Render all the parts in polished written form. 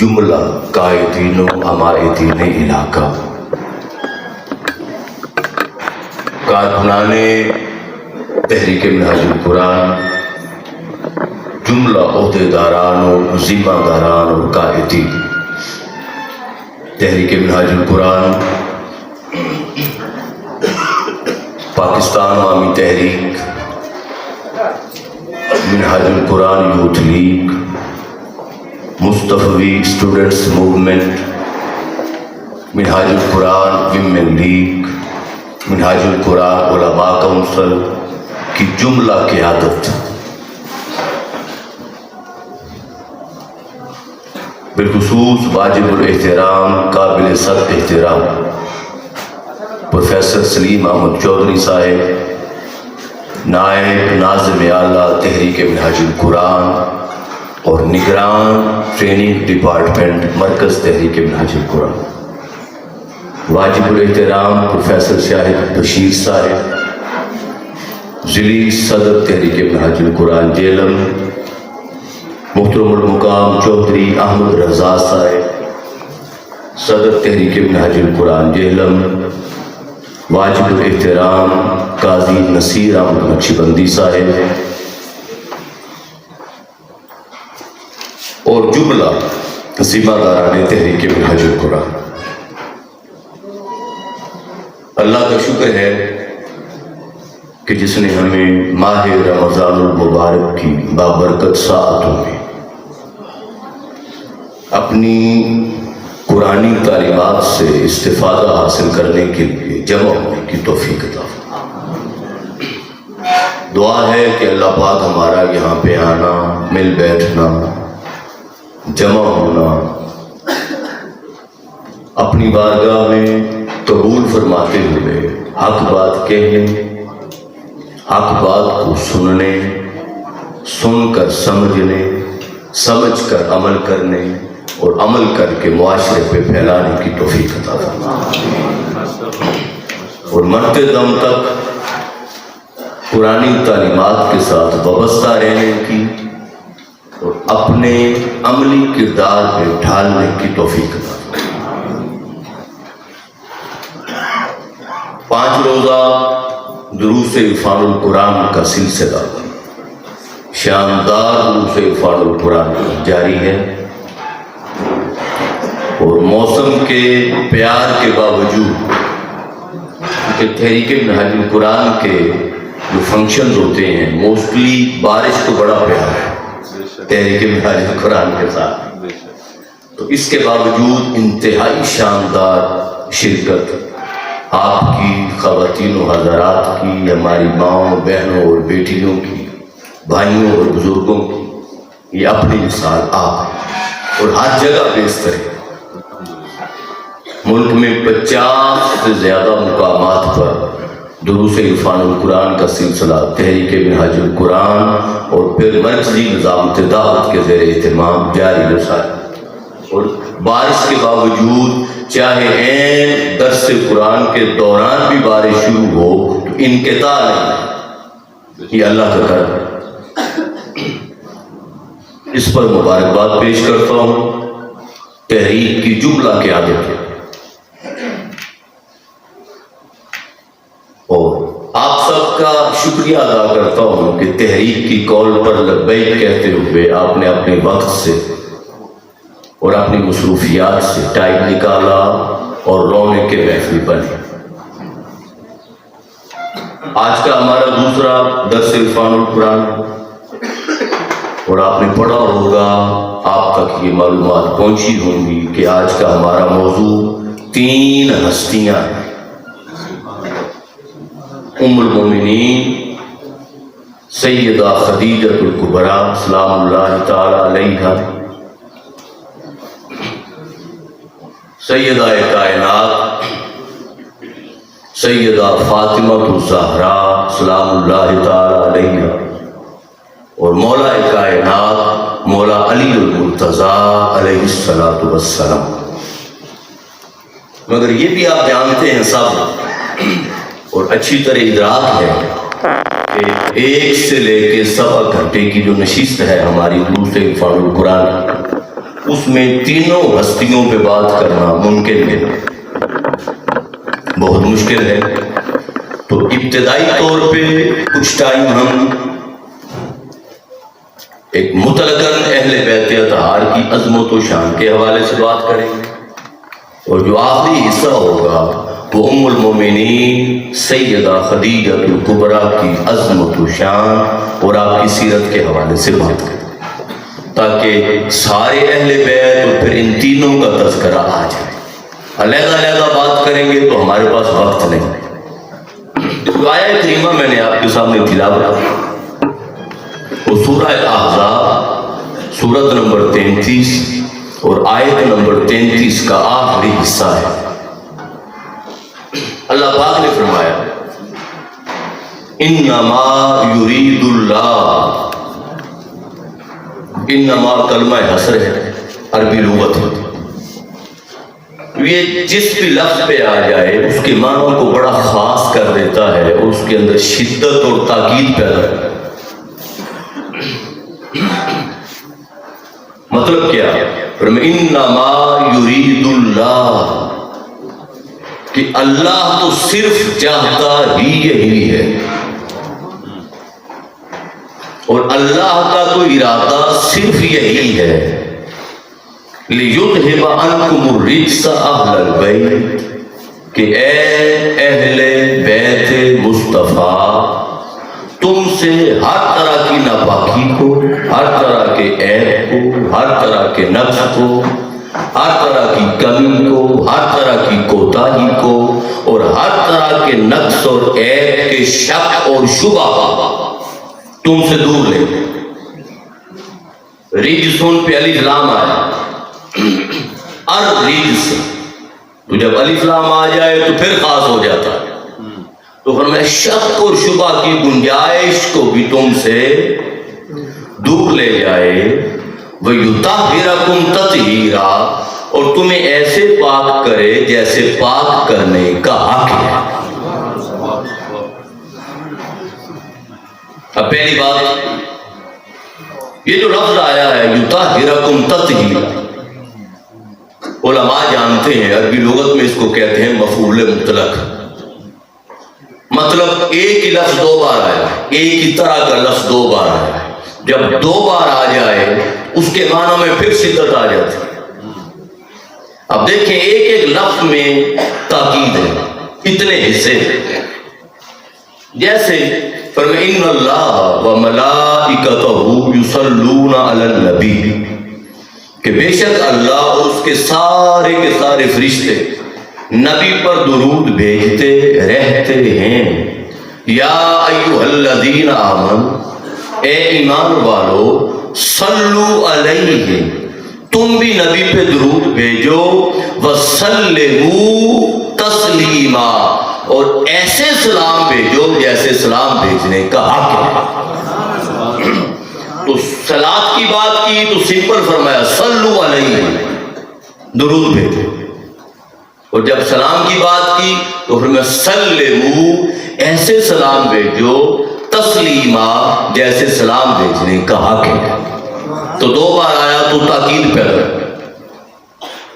جملہ قائدین و عمائدین علاقہ، کارکنان تحریک منہاج القرآن، جملہ عہدیداران و ذمہ داران اور قائدین تحریک منہاج القرآن، پاکستان عوامی تحریک، منہاج القرآن یوتھ لیگ، مصطفی اسٹوڈنٹس موومنٹ، منہاج القرآن ویمن لیگ، منہاج القرآن علماء کونسل کی جملہ قیادت بالخصوص واجب الاحترام قابل صد احترام پروفیسر سلیم احمد چودھری صاحب، نائب ناظم اعلیٰ تحریک منہاج القرآن اور نگران ٹریننگ ڈپارٹمنٹ مرکز تحریک منہاج القرآن، واجب الاحترام پروفیسر شاہد بشیر صاحب، ضلعی صدر تحریک منہاج القرآن جیلم، محترم المقام چودھری احمد رضا صاحب، صدر تحریک منہاج القرآن جیلم، واجب الاحترام قاضی نصیر احمد نقشبندی صاحب اور جملہ ذمہ داران تحریک منہاج القرآن۔ اللہ کا شکر ہے کہ جس نے ہمیں ماہ رمضان المبارک کی بابرکت ساعتوں میں اپنی قرآنی تعلیمات سے استفادہ حاصل کرنے کے لیے جمع ہونے کی توفیق عطا فرمائے۔ دعا ہے کہ اللہ پاک ہمارا یہاں پہ آنا، مل بیٹھنا، جمع ہونا اپنی بارگاہ میں قبول فرماتے ہوئے حق بات کہنے، حق بات کو سننے، سن کر سمجھنے، سمجھ کر عمل کرنے اور عمل کر کے معاشرے پہ پھیلانے کی توفیق عطا فرمائے، اور مرتے دم تک قرآنی تعلیمات کے ساتھ وابستہ رہنے کی اور اپنے عملی کردار پہ ڈھالنے کی توفیق عطا فرمائے۔ 5 روزہ دروس عرفان القرآن کا سلسلہ شاندار دروس عرفان القرآن جاری ہے، اور موسم کے پیار کے باوجود کہ تحریک منہاج القرآن کے جو فنکشنز ہوتے ہیں موسٹلی بارش کو بڑا پیار ہے تحریک منہاج القرآن کے ساتھ، تو اس کے باوجود انتہائی شاندار شرکت آپ کی، خواتین و حضرات کی، ہماری ماؤں بہنوں اور بیٹیوں کی، بھائیوں اور بزرگوں کی، یہ اپنی مثال آپ اور ہر جگہ پہ اس طرح ملک میں 50 سے زیادہ مقامات پر دروس عرفان القرآن کا سلسلہ تحریک منہاج القرآن اور پھر مرکزی نظام دعوت کے زیر اہتمام جاری رہا ہے، اور بارش کے باوجود چاہے عین درس قرآن کے دوران بھی بارش شروع ہو تو انقطاع نہیں، یہ اللہ کا کرم ہے۔ اس پر مبارکباد پیش کرتا ہوں تحریک کی جملہ قیادت ہے، اور آپ سب کا شکریہ ادا کرتا ہوں کہ تحریک کی کال پر لبیک کہتے ہوئے آپ نے اپنے وقت سے اور اپنی مصروفیات سے ٹائم نکالا اور رونے کے محفل بنے۔ آج کا ہمارا دوسرا درس عرفان القرآن، اور آپ نے پڑھا ہوگا، آپ تک یہ معلومات پہنچی ہوں گی کہ آج کا ہمارا موضوع 3 ہستیاں ہیں۔ ام المومنین سیدہ خدیجہ الکبریٰ سلام اللہ تعالی علیہا، سیدہ کائنات سیدہ فاطمہ الزہراء سلام اللہ تعالی علیہا، اور مولا کائنات مولا علی المرتضیٰ علیہ السلام۔ مگر یہ بھی آپ جانتے ہیں سب، اور اچھی طرح ادراک ہے کہ 1 سے لے کے 1.25 گھنٹے کی جو نشست ہے ہماری دروس عرفان القرآن، اس میں تینوں ہستیوں پہ بات کرنا ممکن ہے، بہت مشکل ہے۔ تو ابتدائی طور پہ کچھ ٹائم ہم ایک مطلقاً اہل بیت اطہار کی عظمت و شان کے حوالے سے بات کریں گے، اور جو آخری حصہ ہوگا وہ ام المومنین سیدہ خدیجہ الکبریٰ کی عظمت و شان اور آپ کی سیرت کے حوالے سے بات کریں، تاکہ سارے اہل بیت اور پھر ان تینوں کا تذکرہ آ جائے۔ علیحدہ علیحدہ بات کریں گے تو ہمارے پاس وقت نہیں۔ جو آیہ کریمہ میں نے آپ کے سامنے تلاوت کی وہ سورہ احزاب سورت نمبر 33 اور آیت نمبر 33 کا آخری حصہ ہے۔ اللہ پاک نے فرمایا انما یرید اللہ، انما کلمہ حصر ہے، عربی لغت ہے، یہ جس بھی لفظ پہ آ جائے اس کے معنوں کو بڑا خاص کر دیتا ہے اور اس کے اندر شدت اور تاکید پیدا کرتا ہے۔ مطلب کیا؟ انما یرید اللہ، کہ اللہ تو صرف چاہتا ہی یہی ہے، اور اللہ کا تو ارادہ صرف یہی ہے لِيُذْهِبَ عَنْكُمُ الرِّجْسَ أَهْلَ الْبَيْتِ، کہ اے اہل بیت مصطفیٰ تم سے ہر طرح کی ناپاکی کو، ہر طرح کے عیب کو، ہر طرح کے نقص کو، ہر طرح کی کمی کو، ہر طرح کی کوتاہی کو، اور ہر طرح کے نقص اور عیب کے شک اور شبہ تم سے دور لے۔ رجسن پہ الف لام آیا، الرجس، تو جب الف لام آ جائے تو پھر خاص ہو جاتا ہے۔ تو فرمایا شک اور شبہ کی گنجائش کو بھی تم سے دور لے جائے، وَيُطَهِّرَكُمْ تَطْهِيرًا، اور تمہیں ایسے پاک کرے جیسے پاک کرنے کا حق ہے۔ اب پہلی بات، یہ جو لفظ آیا ہے یطہرکم تطہیرا، علماء جانتے ہیں عربی لغت میں اس کو کہتے ہیں مفعول مطلق، مطلب ایک ہی لفظ دو بار آیا ہے، ایک ہی طرح کا لفظ دو بار آیا ہے، جب دو بار آ جائے اس کے معنی میں پھر شدت آ جاتی ہے۔ اب دیکھیں ایک ایک لفظ میں تاکید ہے، اتنے حصے، جیسے فرمائے ان اللہ وملائکتہ یصلون علی النبی، کہ بے شک اللہ اور اس کے سارے فرشتے نبی پر درود بھیجتے رہتے ہیں۔ یا ایھا الذین آمنوا، اے ایمان والو، صلو علیہ، تم بھی نبی پہ درود بھیجو، وسلموا تسلیما، اور ایسے سلام بھیجو جیسے سلام بھیجنے کا حق ہے۔ تو صلاۃ کی بات کی تو سمپل فرمایا صلو علیہ، درود بھیجو، اور جب سلام کی بات کی تو فرمایا سلموا، ایسے سلام بھیجو، تسلیما، جیسے سلام بھیجنے کا حق ہے۔ تو دو بار آیا تو تاکید پیدا۔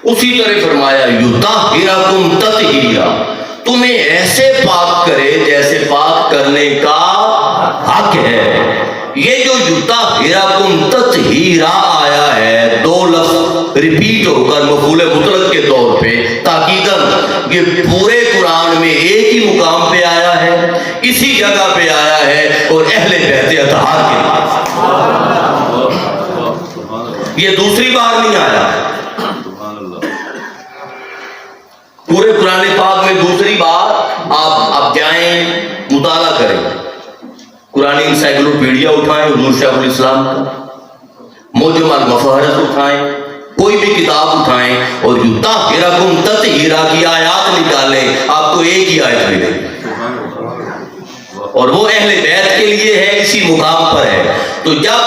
اسی طرح فرمایا یطہرکم تطہیرا، تمہیں ایسے پاک کرے جیسے پاک کرنے کا حق ہے۔ یہ جو یطہرکم تطہیرا آیا ہے، دو لفظ ریپیٹ ہو کر مفعول مطلق کے طور پہ تاکیداً، یہ پورے قرآن میں ایک ہی مقام پہ آیا ہے، اسی جگہ پہ آیا ہے، اور اہل بیت اطہار کے لیے، یہ دوسری بار نہیں آیا۔ پورے قرآن پاک میں دوسری بار آپ جائیں مطالعہ کریں، قرآن انسائکلوپیڈیا اٹھائیں حضور شیخ الاسلام کا، موجم المفہرس اٹھائیں، کوئی بھی کتاب اٹھائیں اور یطہرکم تطہیرا کی آیات نکالیں، آپ کو ایک ہی آیت ملے گی، اور وہ اہل بیت کے لیے ہے، اسی مقام پر ہے۔ تو جب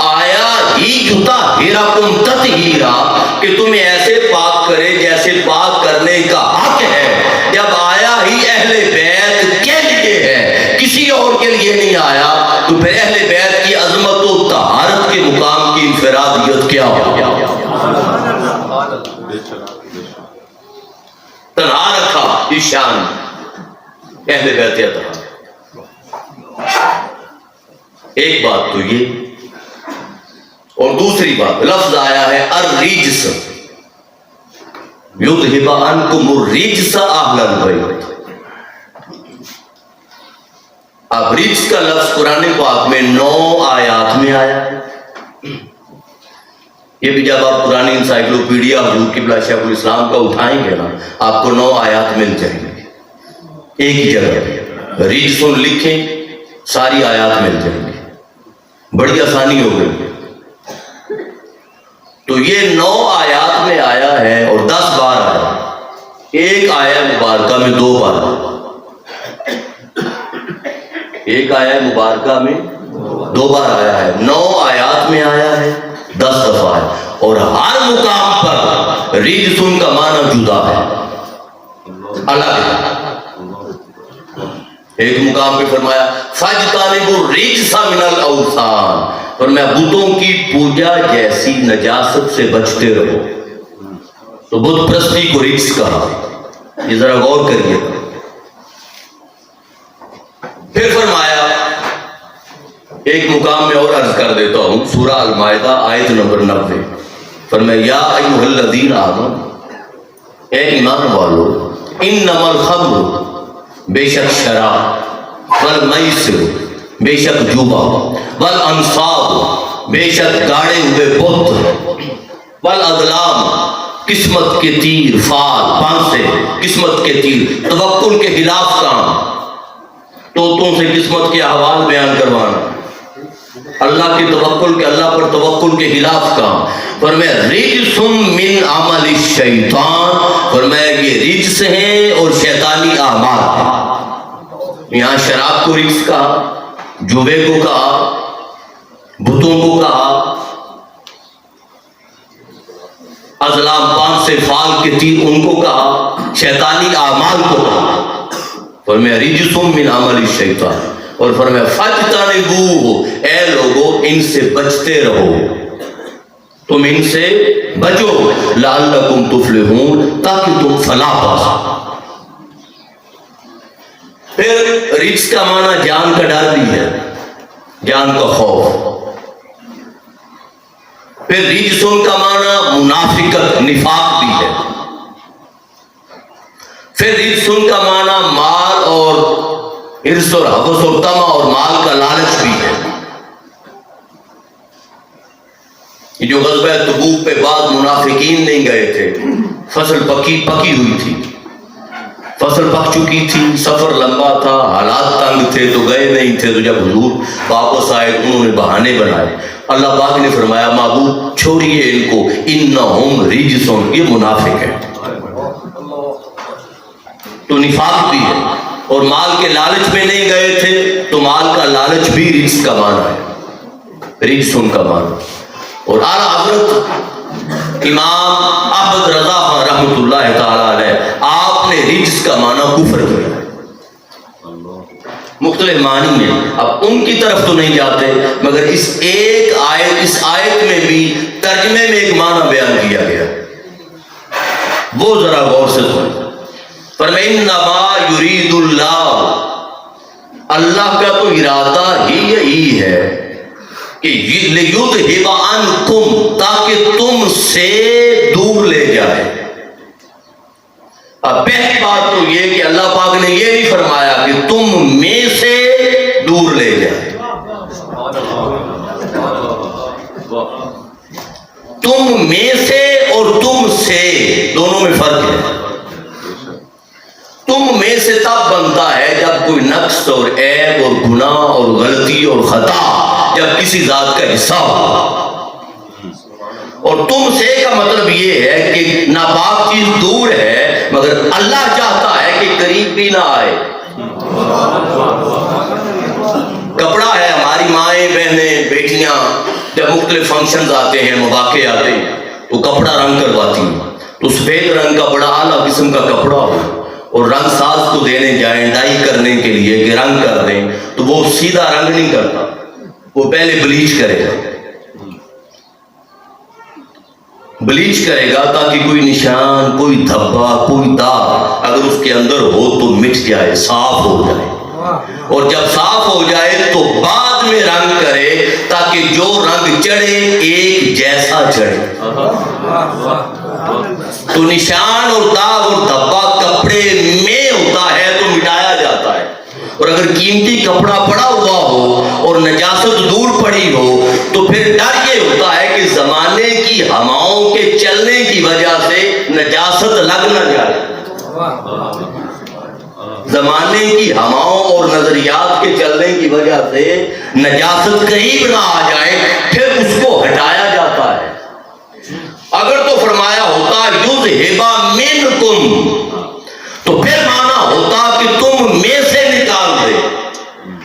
آیا ہی یطہرکم تطہیرا، کہ تمہیں ایسے پاک کرے جیسے پاک کرنے کا حق ہے، جب آیا ہی اہل بیت کے لیے ہے، کسی اور کے لیے نہیں آیا، تو پھر اہل بیت کی عظمت و طہارت کے مقام کی انفرادیت کیا ہو گیا؟ تنہا رکھا اس شان اہل بیت اطہار۔ ایک بات تو یہ، اور دوسری بات لفظ آیا ہے الرجس، یذھب عنکم الرجس اہل البیت۔ اب رجس کا لفظ قرآن پاک میں 9 آیات میں آیا ہے۔ یہ بھی جب آپ قرآن انسائکلوپیڈیا حضور قبلہ شیخ الاسلام کا اٹھائیں گے نا، آپ کو 9 آیات مل جائیں گے ایک ہی جگہ پہ، رجسن لکھیں ساری آیات مل جائیں گے، بڑی آسانی ہو گئی۔ تو یہ 9 آیات میں آیا ہے اور 10 بار آیا، ایک آیہ مبارکہ میں 2 بار، ایک آیہ مبارکہ میں 2 بار آیا ہے، 9 آیات میں آیا ہے، 10 دفعہ ہے، اور ہر مقام پر رجسن کا معنی جدا ہے، الگ ہے۔ ایک مقام پہ فرمایا فَاجْتَنِبُوا الرِّجْسَ مِنَ الْأَوْثَانِ، فرمایا بتوں کی پوجا جیسی نجاست سے بچتے رہو۔ تو بت پرستی کو رجس کہا، یہ ذرا غور کریے۔ پھر فرمایا ایک مقام میں اور عرض کر دیتا ہوں، سورہ المائدہ آیت نمبر 90، فرمایا یا ایھا الذین آمنوا، اے ایمان والو، انما الخمر، بے شک شراب، والمیسر، بے شک جوا، والانصاب، بے شک گاڑے ہوئے بت، والازلام، قسمت کے تیر، فال، پانسے، قسمت کے تیر، توکل کے خلاف کام، طوطوں سے قسمت کے احوال بیان کروانا، اللہ کی توکل کے، اللہ پر توکل کے خلاف کام۔ فرمایا رجس من عمل الشیطان، فرمایا یہ رجس ہیں اور شیطانی اعمال ہیں۔ یہاں شراب کو رجس کہا، جوے کو کہا، بتوں کو کہا، ازلام، پانچ سے فال کے تیر ان کو کہا، شیطانی اعمال کو کہا۔ فرمایا رجس من عمل الشیطان، اور فرمایا فَاجْتَنِبُوهُ، اے لوگو ان سے بچتے رہو، تم ان سے بچو، لَعَلَّكُمْ تُفْلِحُونَ، تاکہ تم فلاح پا سکو۔ پھر رجس کا معنی جان کا ڈر بھی ہے، جان کا خوف۔ پھر رجسن کا معنی منافقت، نفاق بھی ہے۔ پھر رجسن کا معنی مال اور حرص اور حوث اور طمع اور مال کا لالچ بھی ہے۔ یہ جو غزوہ تبوک پہ بعض منافقین نہیں گئے تھے، فصل پکی ہوئی تھی، فصل پک چکی تھی، سفر لمبا تھا، حالات تنگ تھے تو گئے نہیں تھے، تو جب حضور واپس آئے انہوں نے بہانے بنائے۔ اللہ پاک نے فرمایا معبود چھوڑیے ان کو، انہم رجسن، یہ منافق ہے۔ تو نفاق بھی ہے، اور مال کے لالچ میں نہیں گئے تھے تو مال کا لالچ بھی رجس کا معنی ہے، رجسن کا معنی۔ اور اعلیٰ حضرت امام احمد رضا خان رحمۃ اللہ تعالی علیہ، آپ نے رجس کا معنی کفر کیا مختلف معنی میں۔ اب ان کی طرف تو نہیں جاتے، مگر اس آیت میں بھی ترجمے میں ایک معنی بیان کیا گیا، وہ ذرا غور سے سنیں۔ فرمایا انما یرید اللہ، اللہ کا تو ارادہ ہی یہی ہے کہ لیذھب عنکم، تاکہ تم سے دور لے جائے۔ اب پہلی بات تو یہ کہ اللہ پاک نے یہ نہیں فرمایا کہ تم میں سے دور لے جائے، تم میں سے اور تم سے دونوں میں فرق ہے۔ تم میں سے تب بنتا ہے جب کوئی نقص اور عیب اور گناہ اور غلطی اور خطا جب کسی ذات کا حصہ ہو، اور تم سے کا مطلب یہ ہے کہ ناپاک چیز دور ہے، مگر اللہ چاہتا ہے کہ قریب بھی نہ آئے۔ کپڑا ہے، ہماری مائیں، بہنیں، بیٹیاں جب مختلف فنکشنز آتے ہیں، مواقع آتے ہیں، تو کپڑا رنگ کرواتی ہیں، تو سفید رنگ کا بڑا اعلیٰ قسم کا کپڑا ہو، اور رنگ ساز کو دینے جائیں ڈائی کرنے کے لیے کہ رنگ کر دیں، تو وہ سیدھا رنگ نہیں کرتا، وہ پہلے بلیچ کرے گا۔ بلیچ کرے گا تاکہ کوئی نشان، کوئی دھبا، کوئی داغ اگر اس کے اندر ہو تو مٹ جائے، صاف ہو جائے، اور جب صاف ہو جائے تو بعد میں رنگ کرے تاکہ جو رنگ چڑھے ایک جیسا چڑھے۔ تو نشان اور داغ اور دھبا کپڑے میں ہوتا ہے تو مٹایا جاتا ہے، اور اگر قیمتی کپڑا پڑا ہوا ہو اور نجاست دور پڑی ہو تو پھر ڈر یہ ہوتا ہے کہ زمانے کی ہواؤں کے چلنے کی وجہ سے نجاست لگ نہ جائے، زمانے کی ہواؤں اور نظریات کے چلنے کی وجہ سے نجاست قریب نہ آ جائے، پھر اس کو ہٹایا جاتا ہے۔ اگر تو فرمایا ہوتا یذھب منکم تو پھر مانا ہوتا کہ تم میں سے نکال دے۔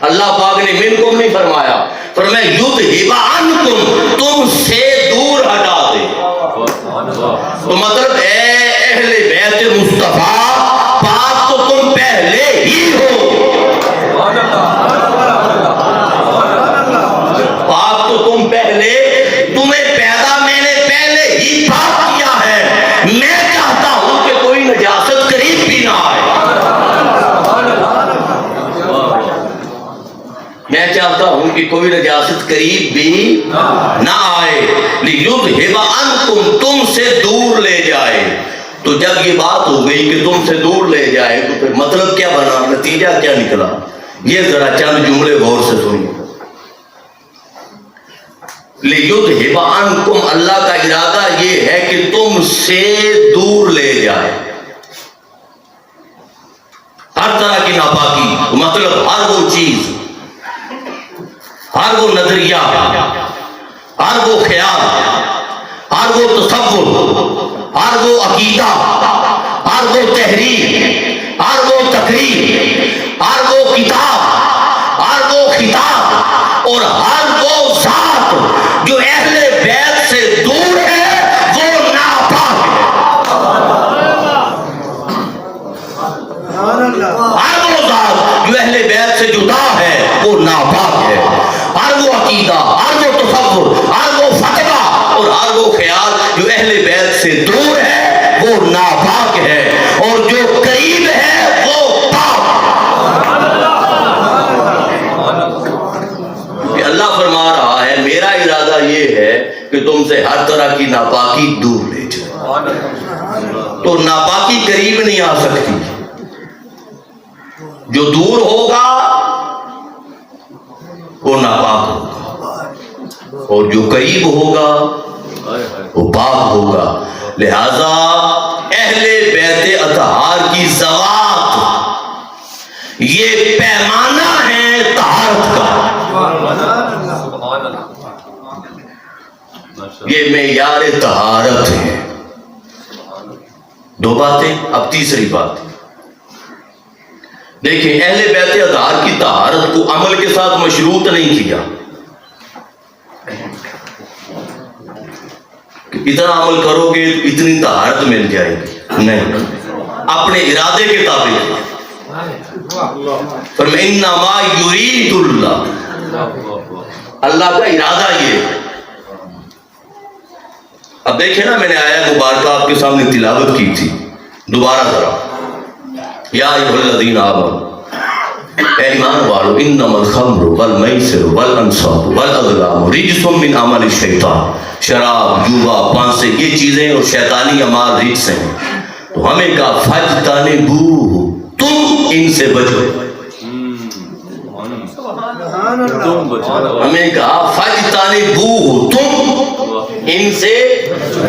اللہ پاک نے منکم نہیں فرمایا، فرمایا یذھب عنکم، تم سے دور ہٹا دے۔ تو مطلب اے اہل بیت مصطفیٰ، پاک تو تم پہلے ہی ہو، پاک تو تم پہلے، تمہیں پیدا میں نے پہلے ہی پاک کیا ہے۔ میں چاہتا ہوں کہ کوئی نجاست قریب بھی نہ آئے، میں چاہتا ہوں کہ کوئی نجاست قریب بھی نہ آئے۔ لیذھب عنکم، تم سے دور لے جائے۔ تو جب یہ بات ہو گئی کہ تم سے دور لے جائے تو پھر مطلب کیا بنا، نتیجہ کیا نکلا، یہ ذرا چند جملے غور سے سنیے۔ لیذھب عنکم، اللہ کا ارادہ یہ ہے کہ تم سے دور لے جائے ہر طرح کی ناپاکی، مطلب ہر وہ چیز، ہر وہ نظریہ، ہر وہ خیال، ہر وہ تصور، ہر وہ عقیدہ، ہر وہ تحریر، ہر وہ تقریر، ہر وہ کتاب، ہر وہ خطاب اور ہر وہ ذات جو اہل بیت سے دور ہے وہ ناپاک ہے۔ ہر وہ ذات جو اہل بیت سے جدا ہے وہ ناپاک ہے۔ ہر وہ عقیدہ، ہر وہ تصور، ہر وہ فتویٰ اور ہر وہ خیال جو اہل بیت سے دور ہے وہ ناپاک ہے، اور جو قریب ہے وہ پاک۔ اللہ فرما رہا ہے میرا ارادہ یہ ہے کہ تم سے ہر طرح کی ناپاکی دور لے جائے، تو ناپاکی قریب نہیں آ سکتی، جو دور ہوگا وہ ناپاک ہوگا، اور جو قریب ہوگا وہ پاک ہوگا۔ لہذا اہل بیت اطہار کی ذوات یہ پیمانہ ہے طہارت کا، یہ معیار طہارت ہے۔ دو باتیں، اب تیسری بات دیکھیں، اہل بیت اطہار کی طہارت کو عمل کے ساتھ مشروط نہیں کیا کہ اتنا عمل کرو گے اتنی طہارت مل جائے گی، نہیں، اپنے ارادے کے تابع۔ انما یرید اللہ کا ارادہ یہ ہے۔ اب دیکھیں نا، میں نے آیت مبارکہ آپ کے سامنے تلاوت کی تھی، دوبارہ ذرا، یا ایھا الذین آمنوا، اے ایمان والو، انما الخمر والمیسر والانصاب والازلام رجس من عمل الشیطان، شراب، جوا، پانسے، یہ چیزیں اور شیطانی اعمال رجس ہیں، تو ہمیں کہا فاجتنبوہ، تم ان سے بچو، ہمیں کہا فاجتنبوہ، تم ان سے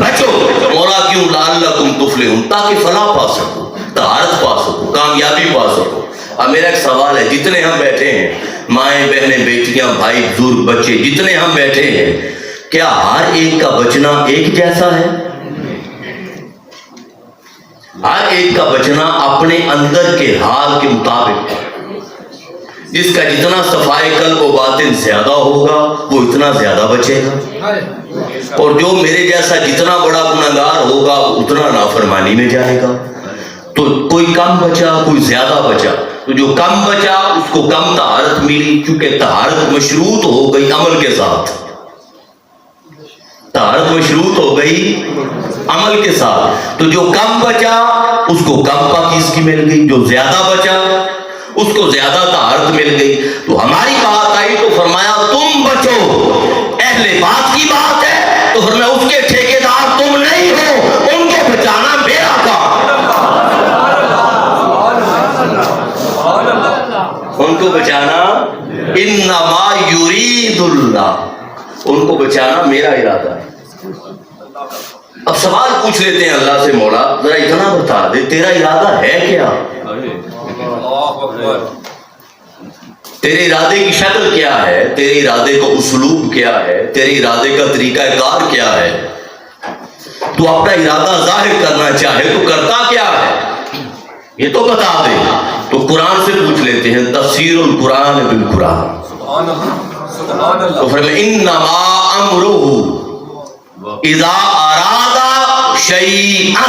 بچو، مولا کیوں، لعلکم تفلحون، تاکہ فلاح پا سکو، طہارت پا سکو، کامیابی پا سکو۔ اب میرا ایک سوال ہے، جتنے ہم بیٹھے ہیں، مائیں، بہنیں، بیٹیاں، بھائی، بزرگ، بچے، جتنے ہم بیٹھے ہیں، کیا ہر ایک کا بچنا ایک جیسا ہے؟ ہر ایک کا بچنا اپنے اندر کے حال کے مطابق، جس کا جتنا صفائے قلب و باطن زیادہ ہوگا وہ اتنا زیادہ بچے گا، اور جو میرے جیسا جتنا بڑا گنہگار ہوگا اتنا نافرمانی میں جائے گا۔ تو کوئی کم بچا، کوئی زیادہ بچا، تو جو کم بچا اس کو کم طہارت ملی، چونکہ طہارت مشروط ہو گئی عمل کے ساتھ۔ طہارت مشروط ہو گئی عمل کے ساتھ، تو جو کم بچا اس کو کم پاکیزگی مل گئی، جو زیادہ بچا اس کو زیادہ طہارت مل گئی۔ تو ہماری بات آئی تو فرمایا تم بچو، اہل بات کی بات ہے تو فرمایا اس کے ٹھیکیدار تم نہیں ہو، ان کو بچانا میرا کام، ان کو بچانا انما یرید اللہ، ان کو بچانا میرا ارادہ ہے۔ اب سوال پوچھ لیتے ہیں اللہ سے، مولا ذرا اتنا بتا دے تیرا ارادہ ہے کیا؟ تیرے ارادے کی شکل کیا ہے، تیرے ارادے کا اسلوب کیا ہے، تیرے ارادے کا طریقہ کار کیا ہے؟ تو اپنا ارادہ ظاہر کرنا چاہے تو کرتا کیا ہے یہ تو بتا دے۔ تو قرآن سے پوچھ لیتے ہیں، تفسیر القرآن بالقرآن، تو فرمایا انما امرہ اذا اراد شیئا،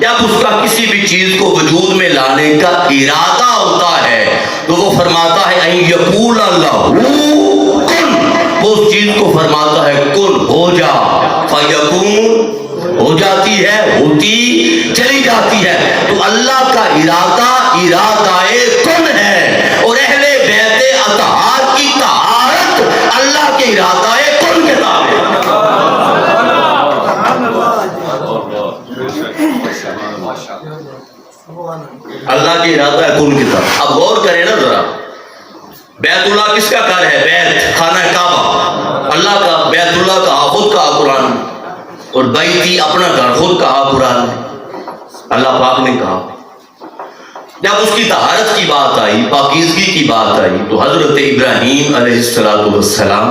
جب اس کا کسی بھی چیز کو وجود میں لانے کا ارادہ ہوتا ہے تو وہ فرماتا ہے ان یقول اللہ کن، وہ اس چیز کو فرماتا ہے کن ہو جا، فیکون ہو جاتی ہے، ہوتی چلی جاتی ہے۔ تو اللہ کا ارادہ ارادہ کن ہے، اور اہل بیت اطہار کی طہارت اللہ کے ارادہ کن کے تابع ہے۔ اللہ کی ارادہ ہے کن کی طرف۔ اب غور کریں نا ذرا، بیت اللہ کس کا گھر ہے؟ بیت خانہ کعبہ اللہ کا، بیت اللہ کا خود کہا قرآن، اور بیتی اپنا گھر خود کہا قرآن نے، اللہ پاک نے کہا۔ جب اس کی طہارت کی بات آئی، پاکیزگی کی بات آئی، تو حضرت ابراہیم علیہ السلام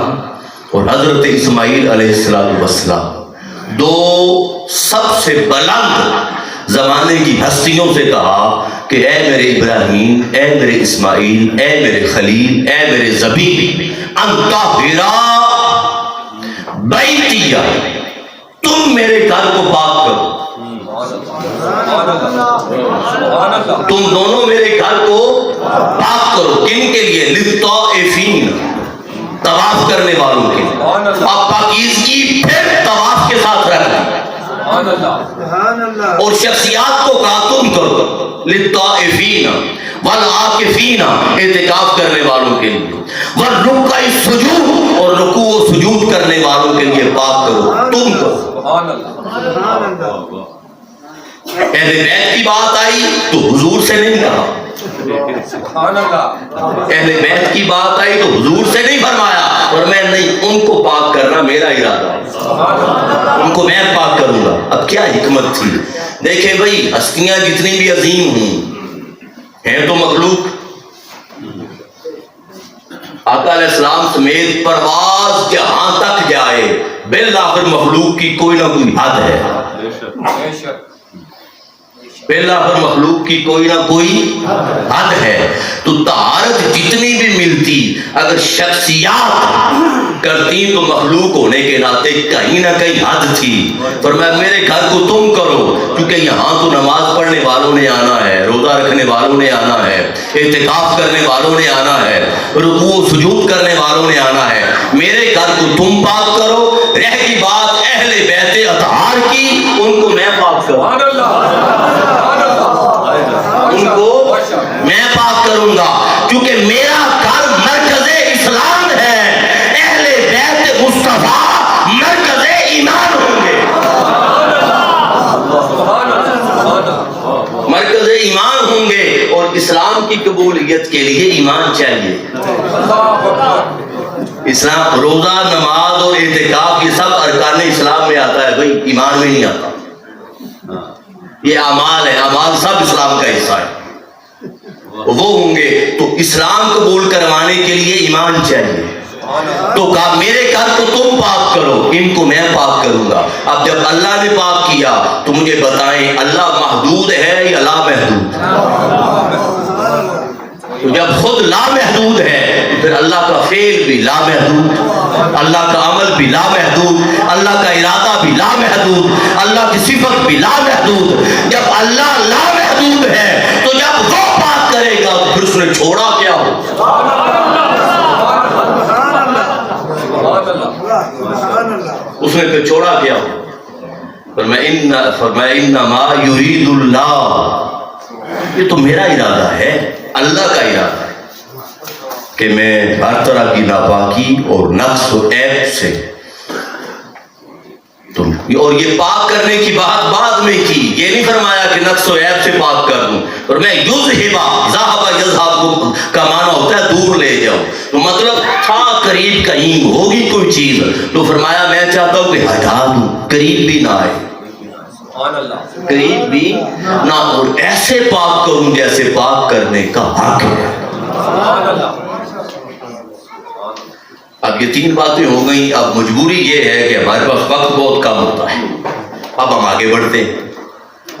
اور حضرت اسماعیل علیہ السلام دو سب سے بلند زمانے کی ہستیوں سے کہا کہ اے میرے ابراہیم، اے میرے اسماعیل، اے میرے خلیل، اے میرے ذبیح، انطہرا بیتیا، تم میرے گھر کو پاک کرو، تم دونوں میرے گھر کو پاک کرو۔ کن کے لیے؟ للطائفین، طواف کرنے والوں کے لیے۔ اب پاکیزگی پھر طواف کے ساتھ رکھنا، اور شخصیات کو کہا تم کرو، للطائفین والعاکفین، اعتکاف کرنے والوں کے لیے، والرکع السجود، اور رکوع و سجود کرنے والوں کے لیے پاک کرو، تم کرو۔ اہل بیت کی بات آئی تو حضور سے نہیں کہا، اہل بیت کی بات آئی تو حضور سے نہیں فرمایا، اور میں نہیں، ان کو پاک کرنا میرا ارادہ ہے، ان کو میں پاک کروں گا۔ اب کیا حکمت تھی؟ دیکھیں بھائی، ہستیاں جتنی بھی عظیم ہوں ہیں تو مخلوق، آقا علیہ السلام سمیت پرواز جہاں تک جائے بالآخر مخلوق کی کوئی نہ کوئی حد ہے، بالآخر مخلوق کی کوئی نہ کوئی حد ہے۔ تو طہارت جتنی بھی ملتی اگر شخصیات کرتی تو مخلوق ہونے کے ناطے کہیں نہ کہیں حد تھی۔ فرمایا میرے گھر کو تم کرو، کیونکہ یہاں تو نماز پڑھنے والوں نے آنا ہے، روزہ رکھنے والوں نے آنا ہے، اعتکاف کرنے والوں نے آنا ہے، رکوع و سجود کرنے والوں نے آنا ہے، میرے گھر کو تم پاک کرو۔ رہ کی بات اہل بیت اطہار کی، ان کو میں پاک کروں، ان کو میں پاک کروں گا، کیونکہ میرا گھر مرکز اسلام ہے، اہل بیت مصطفیٰ مرکز ایمان ہوں گے، مرکز ایمان ہوں گے، اور اسلام کی قبولیت کے لیے ایمان چاہیے۔ اسلام روزہ، نماز اور اعتکاف یہ سب ارکان اسلام میں آتا ہے بھائی، ایمان میں نہیں آتا، یہ اعمال ہے، اعمال سب اسلام کا حصہ ہے، وہ ہوں گے۔ تو اسلام قبول کروانے کے لیے ایمان چاہیے، تو کہا میرے گھر کو تم پاک کرو، ان کو میں پاک کروں گا۔ اب جب اللہ نے پاک کیا تو مجھے بتائیں اللہ محدود ہے یا لامحدود؟ تو جب خود لامحدود ہے تو پھر اللہ کا فعل بھی لامحدود، اللہ کا عمل بھی لامحدود، اللہ کا ارادہ بھی لامحدود، اللہ کی صفت بھی لامحدود۔ جب اللہ لامحدود ہے تو جب وہ پاک کرے گا تو پھر اس نے چھوڑا کیا ہو؟ اس نے کہ چھوڑا کیا ہو؟ فرمایا انما یرید اللہ، یہ تو میرا ارادہ ہے، اللہ کا ارادہ ہے کہ میں ہر طرح کی ناپاکی اور نقص و عیب سے اور یہ پاک کرنے کی بات بعد میں کی، یہ نہیں فرمایا کہ نقص و عیب سے پاک کر دوں، اور میں یذہبا ذہبا یذہب کا معنی ہوتا ہے دور لے جاؤں، تو مطلب تھا قریب کہیں ہوگی کوئی چیز، تو فرمایا میں چاہتا ہوں کہ ہٹا دوں، قریب بھی نہ آئے، قریب بھی نہ، اور ایسے پاک کروں جیسے پاک کرنے کا حق ہے۔ اب یہ تین باتیں ہو گئیں، اب مجبوری یہ ہے کہ ہمارے پاس وقت بہت کم ہوتا ہے، اب ہم آگے بڑھتے ہیں۔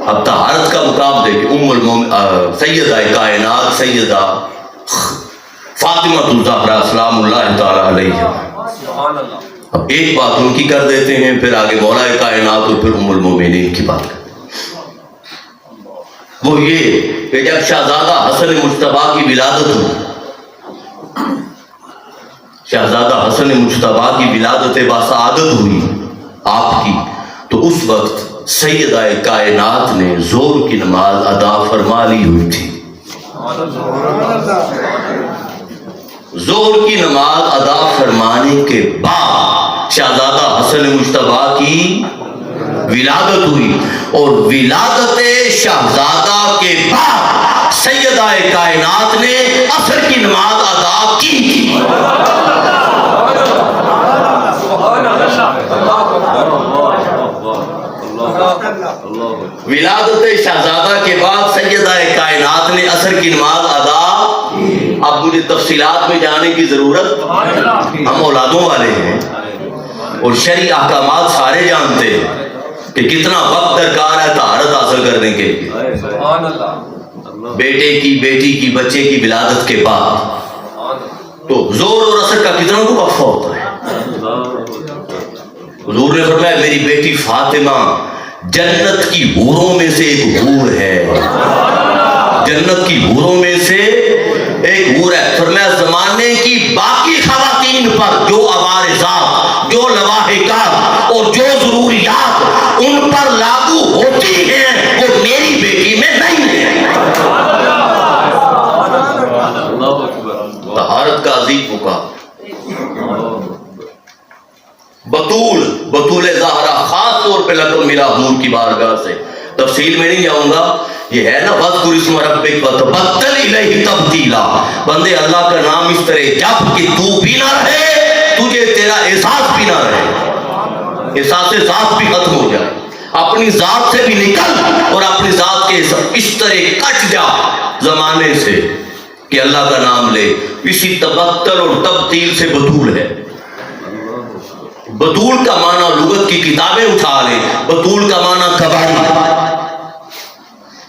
اب طہارت کا مقام دیکھیں، سیدہ کائنات سیدہ فاطمہ الزہرا سلام اللہ تعالی علیہ، اب ایک بات ان کی کر دیتے ہیں، پھر آگے مولا کائنات اور پھر ام المومنین کی بات کرتے ہیں۔ وہ یہ کہ جب شہزادہ حسن مجتبیٰ کی ولادت ہوئی، شہزادہ حسن مجتبیٰ کی ولادت باسعادت ہوئی آپ کی، تو اس وقت سیدہ کائنات نے زور کی نماز ادا فرما لی ہوئی تھی۔ زور کی نماز ادا فرمانے کے بعد شہزادہ حسن مجتبیٰ کی ولادت ہوئی، اور ولادت شہزادہ کے بعد سیدہ کائنات نے عصر کی نماز ادا کی تھی۔ ولادت شہزادہ کے بعد سیدہ کائنات نے عصر کی نماز ادا۔ اب مجھے تفصیلات میں جانے کی ضرورت، ہم اولادوں والے ہیں اور شرعی احکامات سارے جانتے ہیں کہ کتنا وقت درکار ہے طہارت حاصل کرنے کے لیے، بیٹے کی، بیٹی کی، بچے کی ولادت کے بعد تو زور اور عصر کا کتنا کو وقفہ ہوتا ہے۔ حضور نے فرمایا میری بیٹی فاطمہ جنت کی حوروں میں سے ایک حور ہے، جنت کی حوروں میں سے ایک حور ہے۔ فرمایا زمانے کی باقی خواتین پر جو عوارضات، جو لواحقات اور جو ضروریات ان پر لاگو ہوتی ہیں وہ میری بیٹی میں نہیں ہے۔ طہارت کا عظیم مقام، بطول زہرا خاص طور پہ لقب ملا حضور کی بارگاہ سے، تفصیل میں نہیں جاؤں گا، یہ ہے نا وَاذْكُرِ اسْمَ رَبِّكَ وَتَبَتَّلْ إِلَيْهِ تَبْتِيلًا، بندے اللہ کا نام اس طرح جپ کہ تو بھی نہ رہے، تجھے تیرا احساس بھی نہ رہے، احساس ذات بھی ختم ہو جائے، اپنی ذات سے بھی نکل اور اپنی ذات کے اس طرح کٹ جا زمانے سے کہ اللہ کا نام لے۔ اسی تبتل اور تبتیل سے بطول ہے۔ بطول کا معنی لغت کی کتابیں اٹھا لیں، بطول کا معنی کباری۔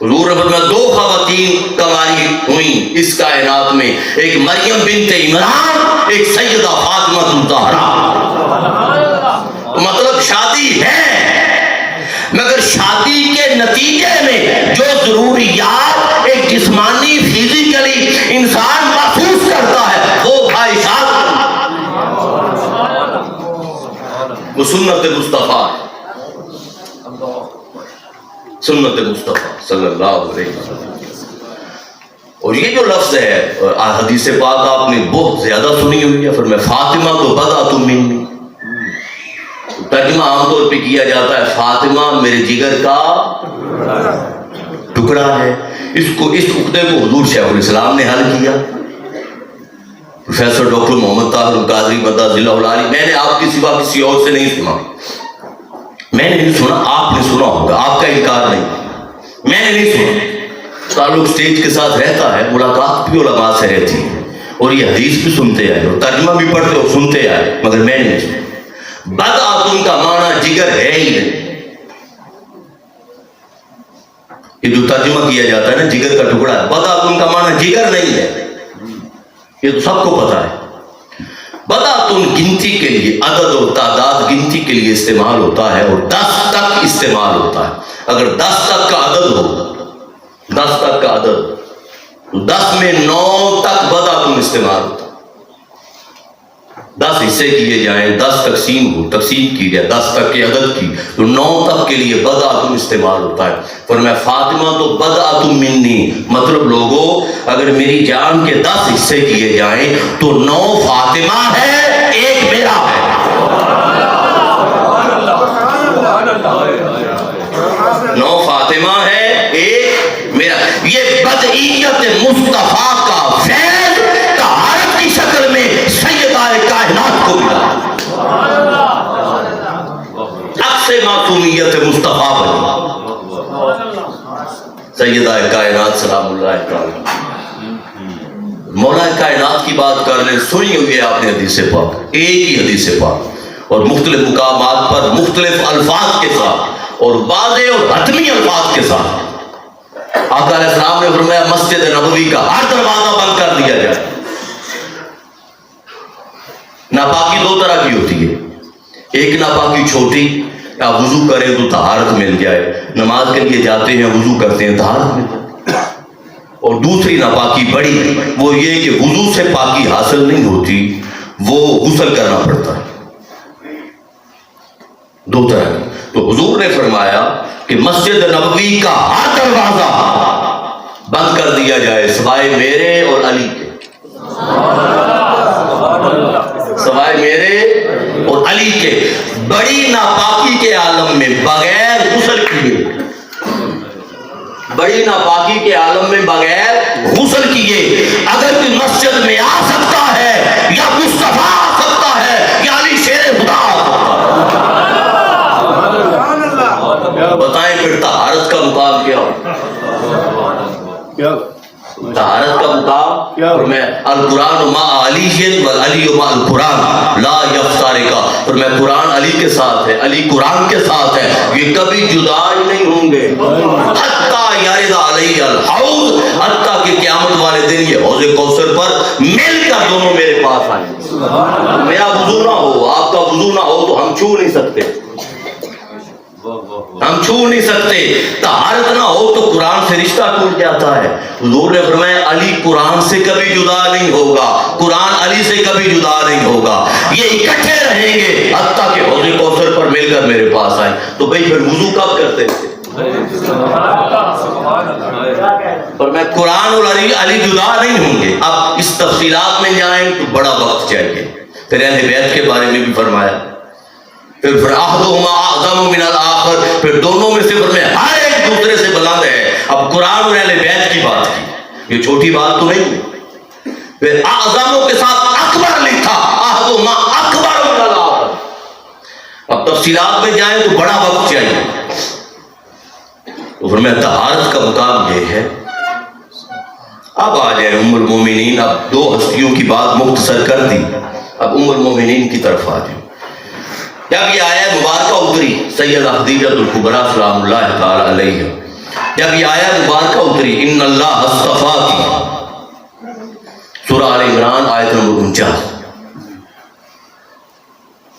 حضور نے فرمایا دو خواتین کباری ہوئیں اس کائنات میں، ایک مریم بنت عمران، ایک سیدہ فاطمہ الزہرا۔ مطلب شادی ہے، مگر شادی کے نتیجے میں جو ضروریات ایک جسمانی فزیکلی انسان محسوس کرتا ہے وہ خواہشات، وہ سنت مصطفیٰ، سنت مصطفیٰ صلی اللہ علیہ وسلم۔ اور یہ جو لفظ ہے حدیث پاک آپ نے بہت زیادہ سنی ہوئی ہے، فرمایا فاطمہ تو بضعۃ منی، ترجمہ عام طور پہ کیا جاتا ہے فاطمہ میرے جگر کا ٹکڑا ہے۔ اس عقدے کو حضور شیخ الاسلام نے حل کیا، پروفیسر ڈاکٹر محمد طاہر القادری مدد ذلہ العالی۔ میں نے آپ کی سوا کسی اور سے نہیں سنا، میں نے نہیں سنا، آپ نے سنا ہوگا، آپ کا انکار نہیں، میں نے نہیں سنا۔ تعلق اسٹیج کے ساتھ رہتا ہے، ملاقات بھی علماء سے رہتی ہے، اور یہ حدیث بھی سنتے آئے اور ترجمہ بھی پڑھتے اور سنتے آئے، مگر میں نے نہیں سنا۔ بدعتن کا معنی جگر ہے ہی نہیں، یہ جو ترجمہ کیا جاتا ہے نا جگر کا ٹکڑا ہے، بدعتن کا معنی جگر نہیں ہے، یہ تو سب کو پتا ہے۔ بدعتن گنتی کے لیے، عدد اور تعداد گنتی کے لیے استعمال ہوتا ہے، اور 10 تک استعمال ہوتا ہے۔ اگر 10 تک کا عدد ہو، 10 تک کا عدد، تو 10 میں 9 تک بدعتن استعمال ہوتا ہے، 10 حصے کیے جائیں، 10 تقسیم کی جائے 10 تک کے عدد کی، تو 9 تک کے لیے بدعتم استعمال ہوتا ہے۔ فرمایا فاطمہ تو بدعتم منی، مطلب لوگوں اگر میری جان کے 10 حصے کیے جائیں تو 9 فاطمہ ہے، 1 میرا ہے۔ 9 فاطمہ ہے، 1 میرا۔ یہ بدعیت مصطفیٰ کا فیض طہارت کی شکل میں سیدہ کائنات کو ملا، عکس معصومیت مصطفیٰ بنی سیدہ کائنات سلام اللہ علیہ۔ مولا کائنات کی بات کر رہے ہیں، سنی ہوئی ہے آپ نے حدیث پاک، ایک ہی حدیث پاک اور مختلف مقامات پر مختلف الفاظ کے ساتھ اور واضح اور حتمی الفاظ کے ساتھ آقا علیہ السلام نے فرمایا مسجد نبوی کا ہر دروازہ بند کر دیا جائے۔ ناپاکی 2 طرح کی ہوتی ہے، ایک ناپاکی چھوٹی، آپ وضو کریں تو طہارت مل جائے، نماز کے لیے جاتے ہیں وضو کرتے ہیں طہارت مل جائے، اور دوسری ناپاکی بڑی، وہ یہ کہ وضو سے پاکی حاصل نہیں ہوتی، وہ غسل کرنا پڑتا ہے۔ 2 طرح کی۔ تو حضور نے فرمایا کہ مسجد نبوی کا ہر دروازہ بند کر دیا جائے سوائے میرے اور علی کے، سوائے میرے اور علی کے۔ بڑی ناپاکی کے عالم میں بغیر غسل کیے، بڑی ناپاکی کے عالم میں بغیر غسل کیے اگر کوئی مسجد میں آ سکتا ہے یا مصطفیٰ آ سکتا ہے یا علی شیر خدا آ سکتا ہے، بتائیں پھر طہارت کا مقام کیا ہو؟ طہارت کا مقام کیا؟ میں القرآن مع علی والعلی مع القرآن لا یفترقا، اور میں قرآن علی کے ساتھ ہے، علی قرآن کے ساتھ ہے، یہ کبھی جدا ہی نہیں ہوں گے حتی یرد علی الحوض، حتیٰ کہ قیامت والے دن یہ حوض کوثر پر مل کر دونوں میرے پاس آئیں۔ میرا وضو نہ ہو، آپ کا وضو نہ ہو تو ہم چھو نہیں سکتے، ہم چھو نہیں سکتے، طہارت نہ ہو تو قرآن سے رشتہ ٹوٹ جاتا ہے۔ حضور نے فرمایا علی قرآن سے کبھی جدا نہیں ہوگا، قرآن علی سے کبھی جدا نہیں ہوگا، یہ اکٹھے رہیں گے حتیٰ کہ حوض کوثر پر مل کر میرے پاس آئیں۔ تو بھئی پھر وضو کب کرتے تھے؟ پر میں قرآن اور علی جدا نہیں ہوں گے۔ اب اس تفصیلات میں جائیں تو بڑا وقت چاہیے۔ پھر اہل بیت کے بارے میں بھی فرمایا، پھر احدہما اعظم من الآخر، پھر دونوں میں سے فرمایا ہر ایک دوسرے سے بلند ہے۔ اب قرآن اور اہل بیت کی بات کی، یہ چھوٹی بات تو نہیں۔ پھر اعظموں کے ساتھ اکبر لکھا، احدہما اکبر من الآخر۔ اب تفصیلات میں جائیں تو بڑا وقت چاہیے۔ تو فرمایا طہارت کا مقام یہ ہے۔ اب آ جائیں ام المومنین، اب 2 ہستیوں کی بات مختصر کر دی، اب ام المومنین کی طرف آ جائیں۔ جب یہ آیت مبارکہ اتری، سیدہ خدیجہ الکبریٰ سلام اللہ تعالی علیہ، جب یہ آیت مبارکہ اتری ان اللہ اصطفاکی، سورہ آل عمران آیت نمبر 49،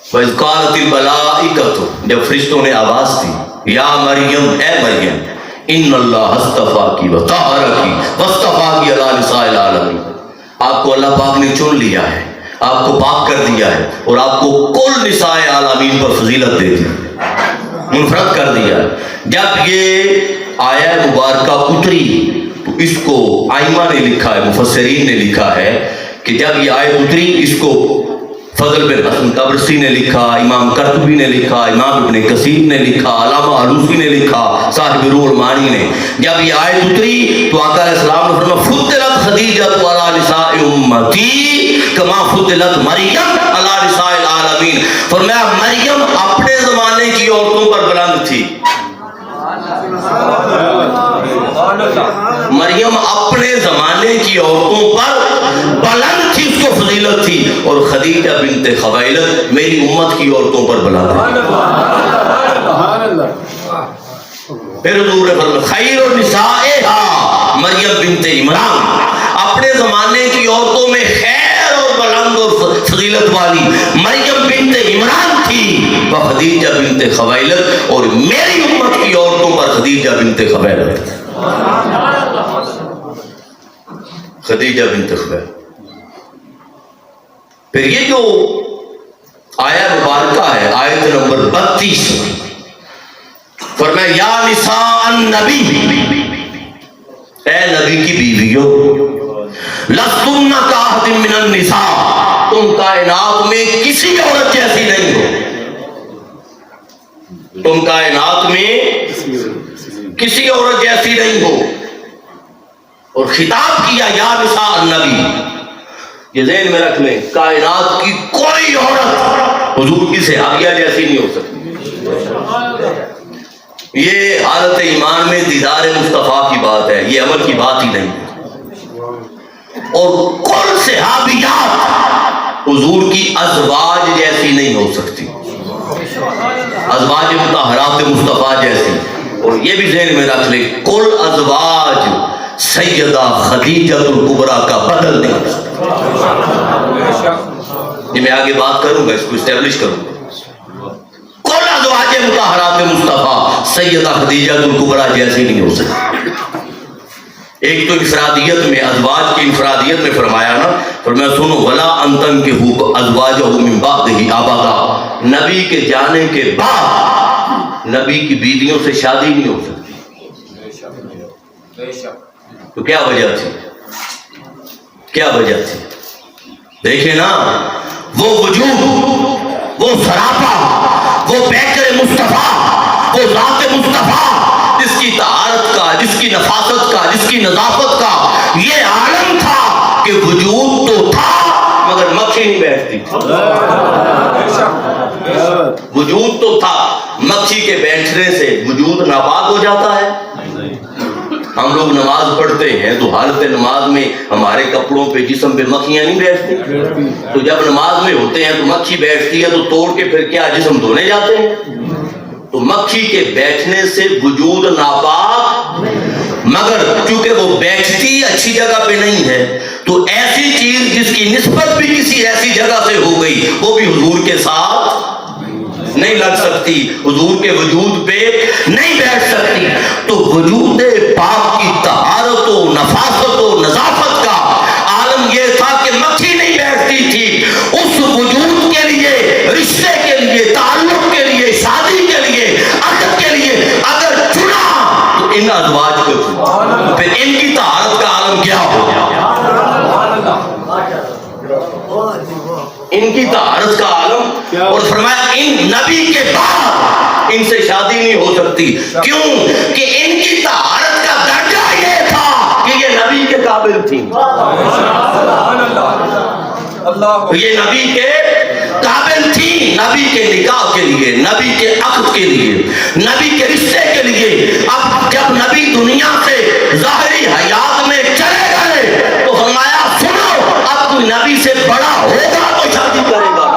وَإِذْ قَالَتِ الْمَلَائِكَةُ، جب فرشتوں نے آواز دی یا مریم، اے مریم، ان اللہ اصطفاکی وطہرکی واصطفاکی علی نساء العالمین، آپ کو اللہ پاک نے چن لیا ہے، آپ کو پاک کر دیا ہے اور آپ کو کل نساء عالمین پر فضیلت دے دی، منفرد کر دیا ہے۔ جب یہ آیت مبارکہ اتری تو اس کو ائمہ نے لکھا ہے، مفسرین نے لکھا ہے کہ جب یہ آیت اتری اس کو فضل بن حسن طبرسی نے لکھا، امام قرطبی نے لکھا، امام ابن کثیر نے لکھا، علامہ علوسی نے لکھا، صاحب روح المعانی نے، جب یہ آیت اتری تو آقا علیہ السلام نے فرمایا فضلت خدیجہ علی نساء امتی کما فضلت مریم علی نساء العالمین، فرمایا مریم اپنے زمانے کی عورتوں پر بلند تھی، مریم اپنے زمانے کی عورتوں پر بلند تھی، اس کو فضیلت تھی، اور خدیجہ بنت خویلد میری امت کی عورتوں پر بلند ہے۔ پھر حضور نے فرمایا خیر النساء مریم بنت عمران، اپنے زمانے کی عورتوں میں خیر اور بلند اور فضیلت والی مریم بنت عمران تھی، وہ خدیجہ بنت خویلد، اور میری امت کی عورتوں پر خدیجہ بنت خویلد، خدیجہ بنت خویلد۔ پھر یہ جو آیا مبارکہ ہے آیت نمبر 32، فرمایا یا نساء النبی، اے نبی کی بیویوں، لستن کاحد من النساء، تم کائنات میں کسی عورت جیسی نہیں ہو، تم کائنات میں کسی عورت جیسی نہیں ہو، اور خطاب کیا یا نساء النبی، یہ ذہن میں رکھ لیں، کائنات کی کوئی عورت حضور کی صحابیہ جیسی نہیں ہو سکتی۔ یہ حالت ایمان میں دیدار مصطفیٰ کی بات ہے، یہ عمل کی بات ہی نہیں ہے۔ اور کل صحابیات حضور کی ازواج جیسی نہیں ہو سکتی، ازواج مطہرات مصطفیٰ جیسی۔ اور یہ بھی ذہن میں رکھ لیں، کل ازواج سیدہ خدیجہ الکبریٰ کا بدل نہیں ہو سکتا۔ یہ میں آگے بات کروں گا، اس کو اسٹیبلش کروں گا۔ کل ازواج مطہرات مصطفیٰ سیدہ خدیجہ الکبریٰ جیسی نہیں ہو سکتی۔ ایک تو انفرادیت میں، ازواج کی انفرادیت میں فرمایا نا، فرمایا سنو ولا ان تنکحوا ازواجہ من بعدہ ابدا، نبی کے جانے کے بعد نبی کی بیویوں سے شادی نہیں ہو سکتی۔ تو کیا وجہ تھی؟ کیا وجہ تھی؟ دیکھیں نا، وہ وجود، وہ سراپا، وہ پیکر مصطفیٰ، وہ ذات مصطفیٰ، جس کی طہارت کا، جس کی نفاست کا، جس کی نظافت کا یہ عالم تھا کہ وجود تو تھا مگر مکھی نہیں بیٹھتی تھی۔ وجود تو تھا، مکھی کے بیٹھنے سے وجود ناپاک ہو جاتا ہے؟ ہم لوگ نماز پڑھتے ہیں تو حالت نماز میں ہمارے کپڑوں پہ، جسم پہ مکھیاں نہیں بیٹھتی؟ تو جب نماز میں ہوتے ہیں تو مکھی بیٹھتی ہے تو توڑ کے پھر کیا جسم دھونے جاتے ہیں؟ تو مکھی کے بیٹھنے سے وجود ناپاک، مگر چونکہ وہ بیٹھتی اچھی جگہ پہ نہیں ہے تو ایسی چیز جس کی نسبت بھی کسی ایسی جگہ سے ہو گئی وہ بھی حضور کے ساتھ نہیں لگ سکتی، حضور کے وجود پہ نہیں بیٹھ سکتی۔ تو وجود پاک کی طہارت و نفاست و نظافت کا عالم یہ تھا کہ مکھی نہیں بیٹھتی تھی۔ اس وجود کے لیے، رشتے کے لیے، تعلق کے لیے، شادی کے لیے، عقد کے لیے اگر چنا تو ان ازواج کو چنا، پھر ان کی طہارت کا عالم کیا ہو گیا؟ ان کی طہارت کا عالم۔ اور فرمایا ان نبی کے بعد ان سے شادی نہیں ہو سکتی، کیوں کہ ان کی طہارت کا درجہ یہ تھا کہ یہ نبی کے قابل تھی، یہ نبی کے قابل تھی، نبی کے نکاح کے لیے، نبی کے عقد کے لیے، نبی کے رشتے کے لیے۔ اب جب نبی دنیا سے ظاہری حیات میں چلے گئے تو فرمایا سنو، اب کوئی نبی سے بڑا ہوگا تو شادی کرے گا۔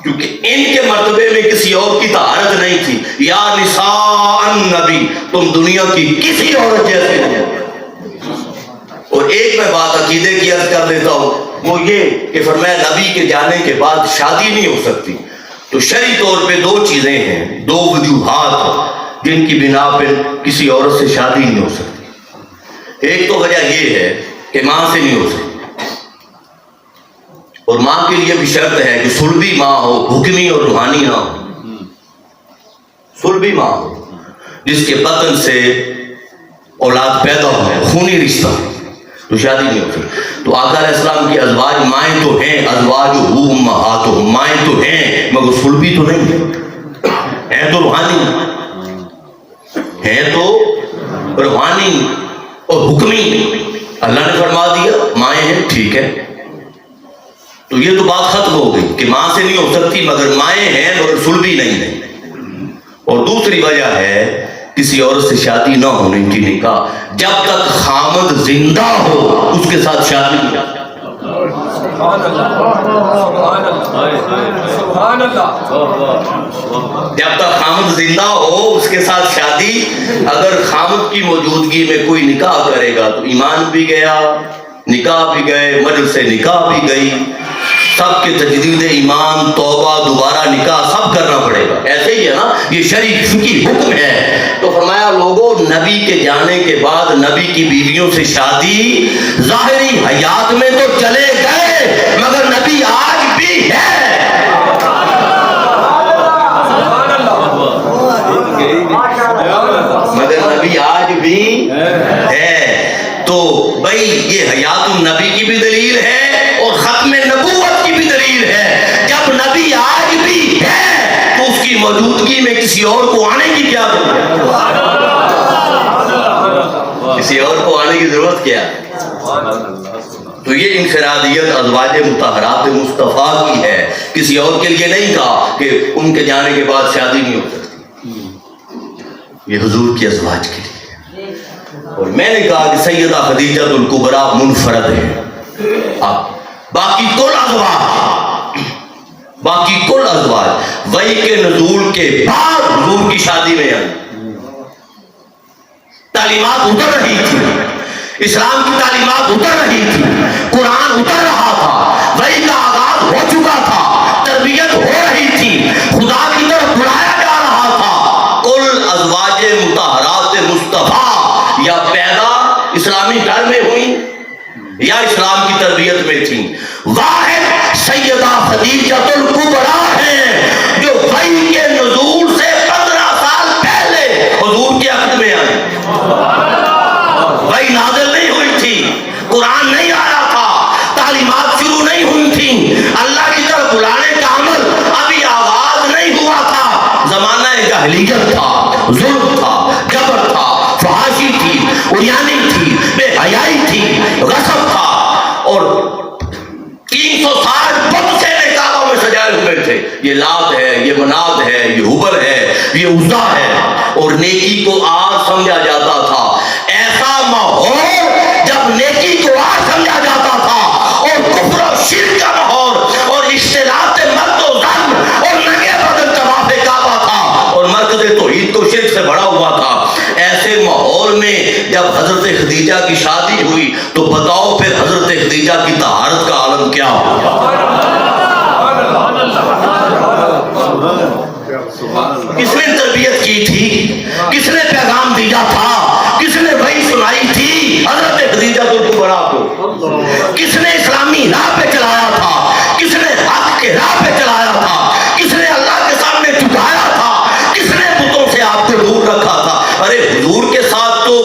کیونکہ ان کے مرتبے میں کسی اور کی طہارت نہیں تھی۔ یا نساء النبی، تم دنیا کی کسی عورت جیسے نہیں۔ اور ایک میں بات عقیدے کی عرض کر دیتا ہوں، وہ یہ کہ فرمایا نبی کے جانے کے بعد شادی نہیں ہو سکتی، تو شرعی طور پہ دو چیزیں ہیں، دو وجوہات جن کی بنا پہ کسی عورت سے شادی نہیں ہو سکتی۔ ایک تو وجہ یہ ہے کہ ماں سے نہیں ہو سکتی، اور ماں کے لیے بھی شرط ہے کہ صلبی ماں ہو، حکمی اور روحانی نہ ہو۔ صلبی ماں ہو جس کے بطن سے اولاد پیدا ہو، خونی رشتہ، تو شادی نہیں ہوتی۔ تو آقا علیہ السلام کی ازواج مائیں تو ہیں، ازواج امہاتہم، مائیں تو ہیں مگر صلبی تو نہیں ہیں، تو روحانی ہیں، تو روحانی اور حکمی۔ اللہ نے فرما دیا مائیں ہیں، ٹھیک ہے، تو یہ تو بات ختم ہو گئی کہ ماں سے نہیں ہو سکتی مگر مائیں ہیں مگر صلبی نہیں ہے۔ اور دوسری وجہ ہے کسی عورت سے شادی نہ ہونے کی نکاح، جب تک خامد زندہ ہو اس کے ساتھ شادی نہیں۔ جب تک خامد زندہ ہو اس کے ساتھ شادی، اگر خامد کی موجودگی میں کوئی نکاح کرے گا تو ایمان بھی گیا، نکاح بھی گئے، مجلس سے نکاح بھی گئی۔ سب کے تجدید ایمان، توبہ، دوبارہ نکاح سب کرنا پڑے گا. ایسے ہی ہے نا، یہ شرعی فقہی حکم ہے. تو فرمایا لوگوں نبی کے جانے کے بعد نبی کی بیویوں سے شادی ظاہری حیات میں تو چلے گئے مگر نبی آج بھی ہے. مگر نبی آج بھی ہے. تو بھائی یہ حیات النبی کی بھی دلیل ہے اور ختم نبوت کی بھی دلیل ہے. جب نبی آج بھی ہے تو اس کی موجودگی میں کسی اور کو آنے کی کیا ضرورت؟ کسی اور کو آنے کی ضرورت کیا؟ تو یہ انفرادیت ازواج مطہرات مصطفیٰ کی ہے، کسی اور کے لیے نہیں کہا کہ ان کے جانے کے بعد شادی نہیں ہو سکتی. یہ حضور کی ازواج کے لیے. اور میں نے کہا کہ سیدہ خدیجہ الکبریٰ منفرد ہے. باقی کل ازواج وحی کے نزول کے بعد حضور کی شادی میں آئی. تعلیمات اتر رہی تھی، اسلام کی تعلیمات اتر رہی تھی، قرآن اتر رہا تھا، وحی کا آغاز ہو چکا تھا، تربیت ہو رہی تھی، خدا کی طرف بلایا جا رہا تھا. کل ازواج مطہرات مصطفیٰ یا پیدا اسلامی گھر میں ہوئی یا اسلام کی تربیت میں تھی. واحد سیدہ خدیجہ الکبریٰ ہے جو وحی کے نزول سے 15 سال پہلے حضور کے عہد میں آئی. وحی نازل نہیں ہوئی تھی، قرآن نہیں آیا تھا، تعلیمات شروع نہیں ہوئی تھی، اللہ کی طرف بلانے کا عمل ابھی آغاز نہیں ہوا تھا. زمانہ جاہلیت تھا، ظلم تھا، جبر تھا، فحاشی تھی، عریانی تھی، بے حیائی تھی، غصب تھا. اور 360 بت سے کعبہ میں سجائے ہوئے تھے. یہ لات ہے، یہ منات ہے، یہ حبل ہے، یہ عزا ہے. اور نیکی کو آر سمجھا جاتا تھا. ایسا ماحول جب نیکی کو آر سمجھا جاتا تھا اور کفر و شرک کا ماحول اور اشتراک مرد و زن اور ننگے بدن طواف کعبہ تھا اور مرکز توحید کو شرک سے بڑا ہوا تھا. ایسے ماحول میں جب حضرت خدیجہ کی شادی ہوئی تو بتاؤ پھر حضرت خدیجہ کی طہارت کا عالم کیا ہوا؟ کس نے تربیت کی تھی؟ کس نے پیغام دیا تھا؟ کس نے وحی سنائی تھی؟ حضرت خدیجہ الکبریٰ کو. کس نے اسلامی راہ پہ چلایا تھا؟ کس نے حق کے راہ پہ چلایا تھا؟ کس نے اللہ کے سامنے جھکایا تھا؟ کس نے بتوں سے آپ کو دور رکھا تھا؟ ارے حضور کے ساتھ تو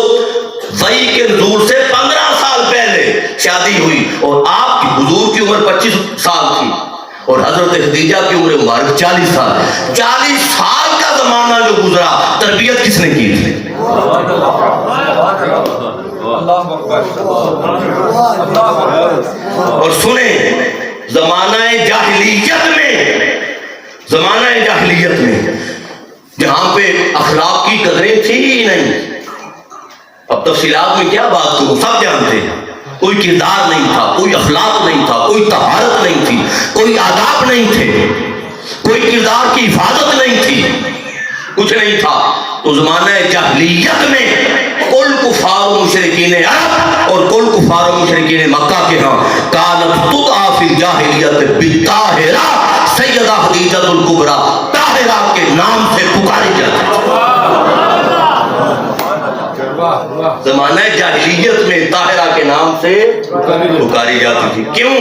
وحی کے نزول سے 15 سال پہلے شادی ہوئی اور آپ کی حضور کی عمر 25 سال تھی اور حضرت خدیجہ کی عمر مبارک 40 سال. 40 سال کا زمانہ جو گزرا، تربیت کس نے کی تھی؟ اور سنیں زمانہ جاہلیت میں جہاں پہ اخلاق کی قدریں تھی ہی نہیں. اب تفصیلات میں کیا بات کروں، سب جانتے ہیں. کوئی کردار نہیں تھا، کوئی اخلاق نہیں تھا، کوئی طہارت نہیں تھی، کوئی آداب نہیں تھے، کوئی کردار کی حفاظت نہیں تھی، کچھ نہیں تھا. تو زمانہ جاہلیت میں کل کفار و مشرکین عرب اور کل کفار و مشرکین مکہ کے ہاں کانت تدعا فی الجاہلیت بالطاہرہ، سیدہ خدیجہ الکبریٰ طاہرہ کے نام سے پکاری جاتی تھی. زمانہ جاہلیت میں طاہرہ کے نام سے پکاری جاتی تھی. کیوں؟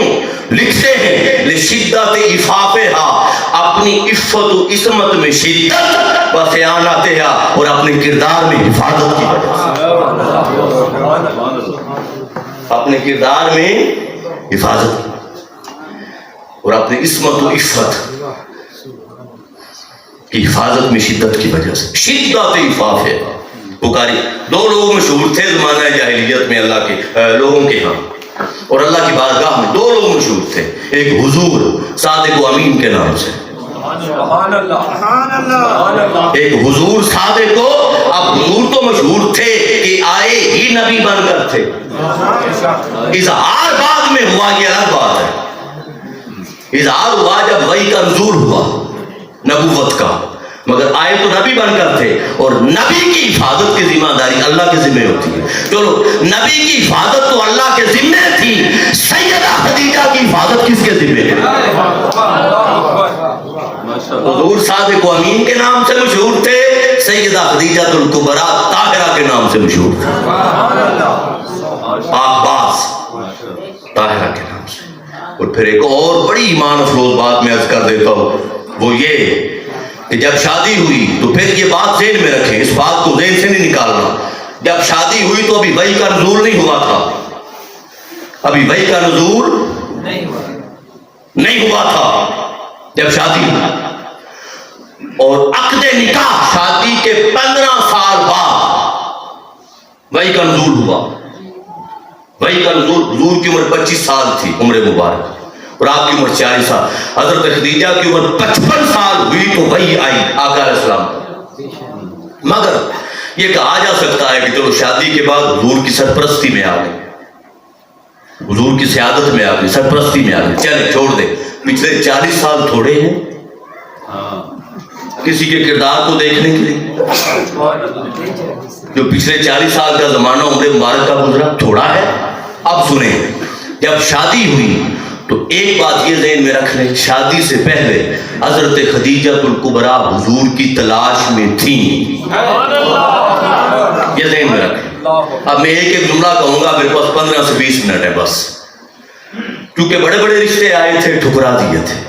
لکھتے ہیں لشدت عفافہا، اپنی عفت و عصمت میں شدت و صیانتہا، اور اپنے کردار میں حفاظت کی وجہ سے. اپنے کردار میں حفاظت اور اپنے عصمت و عفت کی حفاظت میں شدت کی وجہ سے. شدت عفافہا پکاری. 2 لوگ مشہور تھے زمانہ جاہلیت میں اللہ کے لوگوں کے ہاں اور اللہ کی بارگاہ میں. 2 لوگ مشہور تھے، ایک حضور صادق و امین کے نام سے، ایک حضور صادق و. اب حضور تو مشہور تھے کہ آئے ہی نبی بن کر تھے، اظہار بعد میں ہوا، یہ الگ بات ہے. اظہار ہوا جب وحی کا نزول ہوا نبوت کا، مگر آئے تو نبی بن کر تھے، اور نبی کی حفاظت کی ذمہ داری اللہ کے ذمہ ہوتی ہے. چلو نبی کی حفاظت تو اللہ کے ذمہ تھی، سیدہ خدیجہ کی حفاظت کس کے ذمہ ہے؟ حضور صادق و امین کے نام سے مشہور تھے، سیدہ خدیجہ الکبریٰ طاہرہ کے نام سے مشہور تھے، پاک باز طاہرہ کے نام سے. اور پھر ایک اور بڑی ایمان افروز بات میں عرض کر دیتا ہوں، وہ یہ کہ جب شادی ہوئی تو پھر یہ بات ذہن میں رکھیں، اس بات کو ذہن سے نہیں نکالنا. جب شادی ہوئی تو ابھی وحی کا نزول نہیں ہوا تھا، ابھی وحی کا نزول نہیں ہوا تھا جب شادی ہوئی. اور عقد نکاح شادی کے 15 سال بعد وحی کا نزول ہوا. وحی کا نزول، حضور کی عمر 25 سال تھی، عمر مبارک، اور آپ کی عمر 40 سال. حضرت خدیجہ کی عمر 55 سال ہوئی تو وحی آئی آقا علیہ السلام. مگر یہ کہا جا سکتا ہے کہ چلو شادی کے بعد حضور کی سرپرستی میں آ گئے، حضور کی سیادت میں آ گئے، سرپرستی میں آ گئے، چلے چھوڑ دے. پچھلے 40 سال تھوڑے ہیں کسی کے کردار کو دیکھنے کے لیے؟ جو پچھلے 40 سال کا زمانہ عمر مبارک کا گزرا تھوڑا ہے. اب سنیں، جب شادی ہوئی تو ایک بات یہ ذہن میں رکھ لیں، شادی سے پہلے حضرت خدیجہ الکبریٰ حضور کی تلاش میں تھیں، یہ ذہن میں رکھ لیں. اب میں ایک ایک جملہ کہوں گا، میرے پاس 15 سے 20 منٹ ہے بس، کیونکہ بڑے بڑے رشتے آئے تھے، ٹھکرا دیے تھے.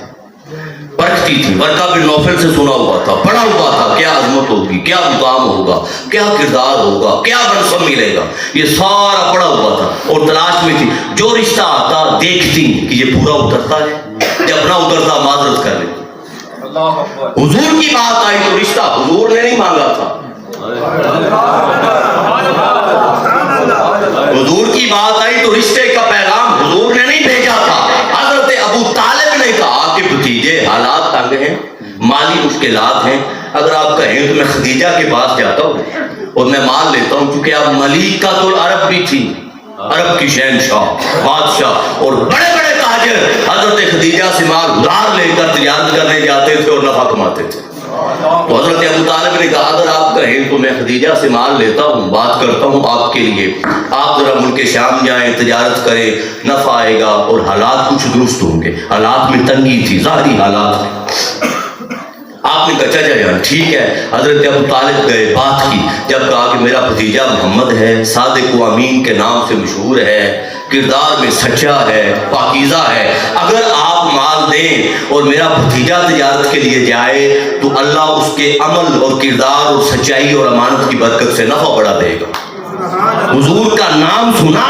پرکھتی تھی، ورقہ بن نوفل سے سنا ہوا تھا، پڑھا ہوا تھا کیا عظمت ہوگی، کیا مقام ہوگا، کیا کردار ہوگا، کیا منصب ملے گا، یہ سارا پڑھا ہوا تھا اور تلاش میں تھی. جو رشتہ آتا دیکھتی کہ یہ پورا اترتا ہے، جب نہ اترتا معذرت کر لیتی. حضور کی بات آئی تو رشتہ حضور نے نہیں مانگا تھا، حضور کی بات آئی تو رشتے کا پیغام حضور نے نہیں بھیجا تھا. حضرت ابو طالب نے کہا کہ بھتیجے حالات تنگ ہیں، مالی مشکلات ہیں، اگر آپ کہیں تو میں خدیجہ کے پاس جاتا ہوں اور میں مال لیتا ہوں، کیونکہ آپ ملیکۃ العرب بھی تھی، عرب کی شہنشاہ بادشاہ، اور بڑے بڑے تاجر حضرت خدیجہ سے مال ادھار لے کر تجارت کرنے جاتے تھے اور نفع کماتے تھے. تو حضرت ابو طالب نے کہا اگر آپ کہیں تو میں خدیجہ سے مال لیتا ہوں، بات کرتا ہوں آپ کے لیے، آپ ذرا ملک شام جائیں، تجارت کریں، نفع آئے گا اور حالات کچھ درست ہوں گے. حالات میں تنگی تھی، ظاہری حالات میں. آپ نے کہا چچا جان ٹھیک ہے. حضرت ابو طالب گئے، بات کی، جب کہا کہ میرا بھتیجا محمد ہے، صادق و امین کے نام سے مشہور ہے، کردار میں سچا ہے، پاکیزہ ہے، اگر آپ مال دیں اور میرا بھتیجا تجارت کے لیے جائے تو اللہ اس کے عمل اور کردار اور سچائی اور امانت کی برکت سے نفع بڑھا دے گا. حضور کا نام سنا،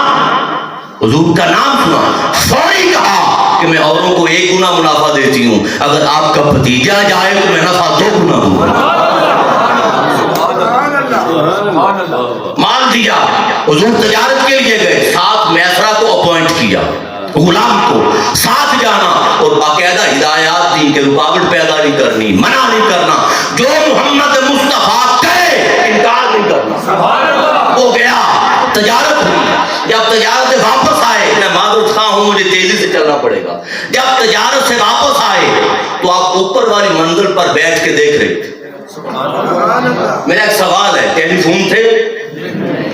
حضور کا نام سنا، فوری کہا کہ میں اوروں کو 1 گنا منافع دیتی ہوں، اگر آپ کا بھتیجا جائے تو میں نفع 2 گنا دوں گا. مال دیا، حضور تجارت کے لیے گئے، ساتھ میسرہ کو اپوائنٹ کیا، غلام کو ساتھ جانا، اور باقاعدہ ہدایات دی کہ رکاوٹ پیدا نہیں کرنی، منع نہیں کرنا، جو محمد مصطفیٰ کہے انکار نہیں کرنا. وہ گیا، تجارت ہوئی. جب تجارت سے واپس آئے، میں معذرت خواہ ہوں مجھے تیزی سے چلنا پڑے گا، جب تجارت سے واپس آئے تو آپ اوپر والی منزل پر بیٹھ کے دیکھ رہے تھے. میرا ایک سوال ہے، ٹیلی فون تھے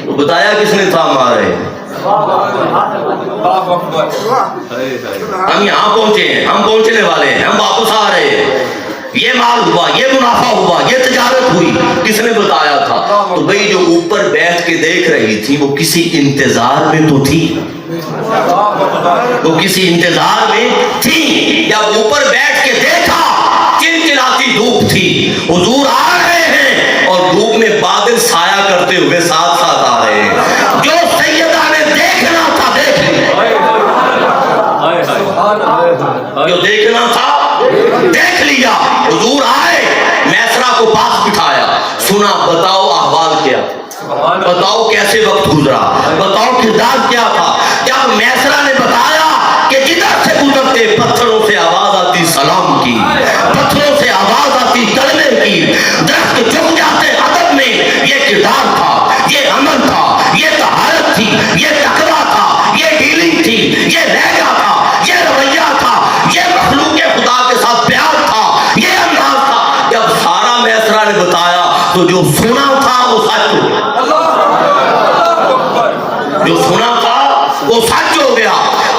تو بتایا کس نے تھا ہمارے؟ ہم یہاں پہنچے ہیں، ہم پہنچنے والے ہیں، ہم واپس آ رہے ہیں، یہ مال ہوا، یہ منافع ہوا، یہ تجارت ہوئی، کس نے بتایا تھا؟ تو بھئی جو اوپر بیٹھ کے دیکھ رہی تھی وہ کسی انتظار میں تو تھی، وہ کسی انتظار میں تھی. جب اوپر بیٹھ کے دیکھا، چلچلاتی دھوپ تھی، حضور آ رہے ہیں اور دھوپ میں بادل سایہ کرتے ہوئے ساتھ ساتھ آ رہے ہیں. جو سیدہ نے دیکھنا تھا دیکھ لیا، جو دیکھنا تھا دیکھ لیا. حضور آئے، میسرہ کو پاس بٹھایا، سنا بتاؤ احوال کیا، بتاؤ کیسے وقت گزرا، بتاؤ کردار کیا تھا. جب میسرہ نے بتایا کہ جدھر سے گزرتے پتھروں سے آواز آتی سلام کی، پتھروں سے آواز آتی کلمے کی، درخت جھک جاتے ادب میں، یہ کردار تھا، یہ عمل تھا، یہ طہارت تھی، یہ تقویٰ تھا، یہ ڈیلنگ تھی، یہ لہجہ تھا، یہ رویہ تھا، یہ مخلوق خدا کے ساتھ پیار تھا، یہ انداز تھا. جب سارا میسرہ تو جو سنا تھا وہ سچ ہو گیا، جو سنا تھا وہ سچ ہو گیا۔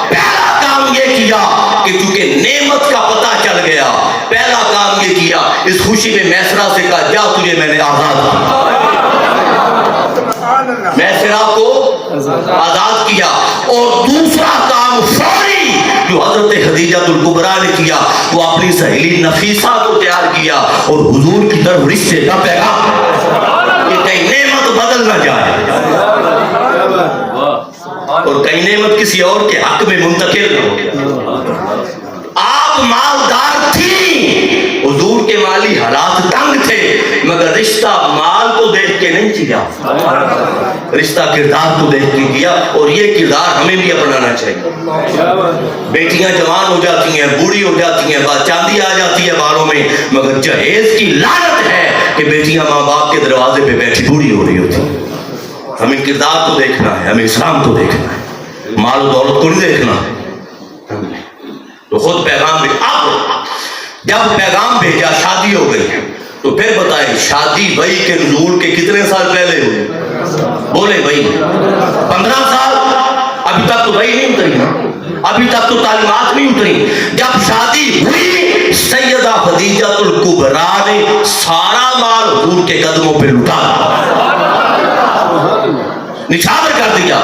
پہلا کام یہ کیا کہ چونکہ نعمت کا پتہ چل گیا، پہلا کام یہ کیا اس خوشی میں میسرہ سے کہا جا تجھے میں نے آزاد کیا، میسرہ کو آزاد کیا۔ اور دوسرا کام فوری جو حضرت خدیجہ الکبریٰ نے کیا وہ اپنی سہیلی نفیسہ کو تیار کیا اور حضور کی طرف رشتے کا پیغام کہ کہیں نعمت بدل نہ جائے اور کہیں نعمت کسی اور کے حق میں منتقل نہ ہو۔ آپ مالدار تھی، حضور کے مالی حالات تنگ تھے، مگر رشتہ مال کو دیکھ کے نہیں کیا، رشتہ کردار کو دیکھ کے کیا۔ اور یہ کردار ہمیں بھی اپنانا چاہیے۔ بیٹیاں جوان ہو جاتی ہیں، بوڑھی ہو جاتی ہیں، بات چاندی آ جاتی ہے بالوں میں، مگر جہیز کی لعنت ہے کہ بیٹیاں ماں باپ کے دروازے پہ بیٹھی بوڑھی ہو رہی ہوتی ہیں۔ ہمیں کردار کو دیکھنا ہے، ہمیں اسلام کو دیکھنا ہے، مال و دولت کو نہیں دیکھنا ہے۔ تو خود پیغام اب جب پیغام بھیجا شادی ہو گئی، تو پھر بتائیں شادی وحی کے نزول کے کتنے سال پہلے ہوئے؟ بولے بھائی 15 سال۔ ابھی تک تو وحی نہیں اتری نا، ابھی تک تو تعلیمات نہیں اتری۔ جب شادی ہوئی سیدہ خدیجہ الکبریٰ نے سارا مال حضور کے قدموں پہ لٹا نچھاور کر دیا۔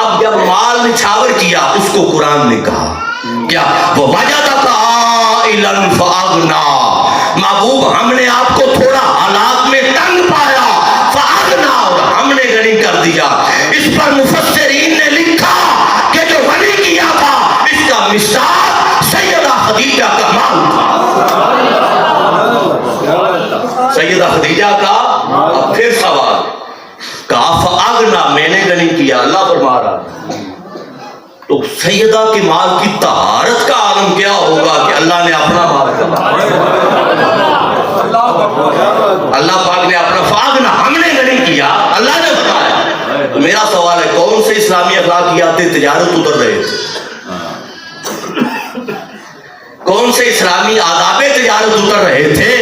اب جب مال نچھاور کیا اس کو قرآن نے کہا کیا وَوَجَدَكَ عَائِلًا فَأَغْنَىٰ، محبوب ہم نے آپ کو تھوڑا حالات میں تنگ پایا، فَأَغْنَىٰ، اور ہم نے غنی کر دیا۔ اس پر مفسرین نے لکھا کہ جو غنی کیا تھا اس کا مثال سیدہ خدیجہ کا مال تھا، سیدہ خدیجہ کا۔ اب پھر سوال کہا فَأَغْنَىٰ، میں نے غنی کیا، اللہ فرما رہا۔ تو سیدہ کے مال کی طہارت کا عالم کیا ہوگا کہ اللہ نے اپنا مال کہا، اللہ پاک نے اپنا فاغنا، ہم نے غنی کیا، اللہ نے بتایا۔ تو میرا سوال ہے کون سے اسلامی اخلاقیات تجارت اتر رہے تھے؟ کون سے اسلامی آداب تجارت اتر رہے تھے؟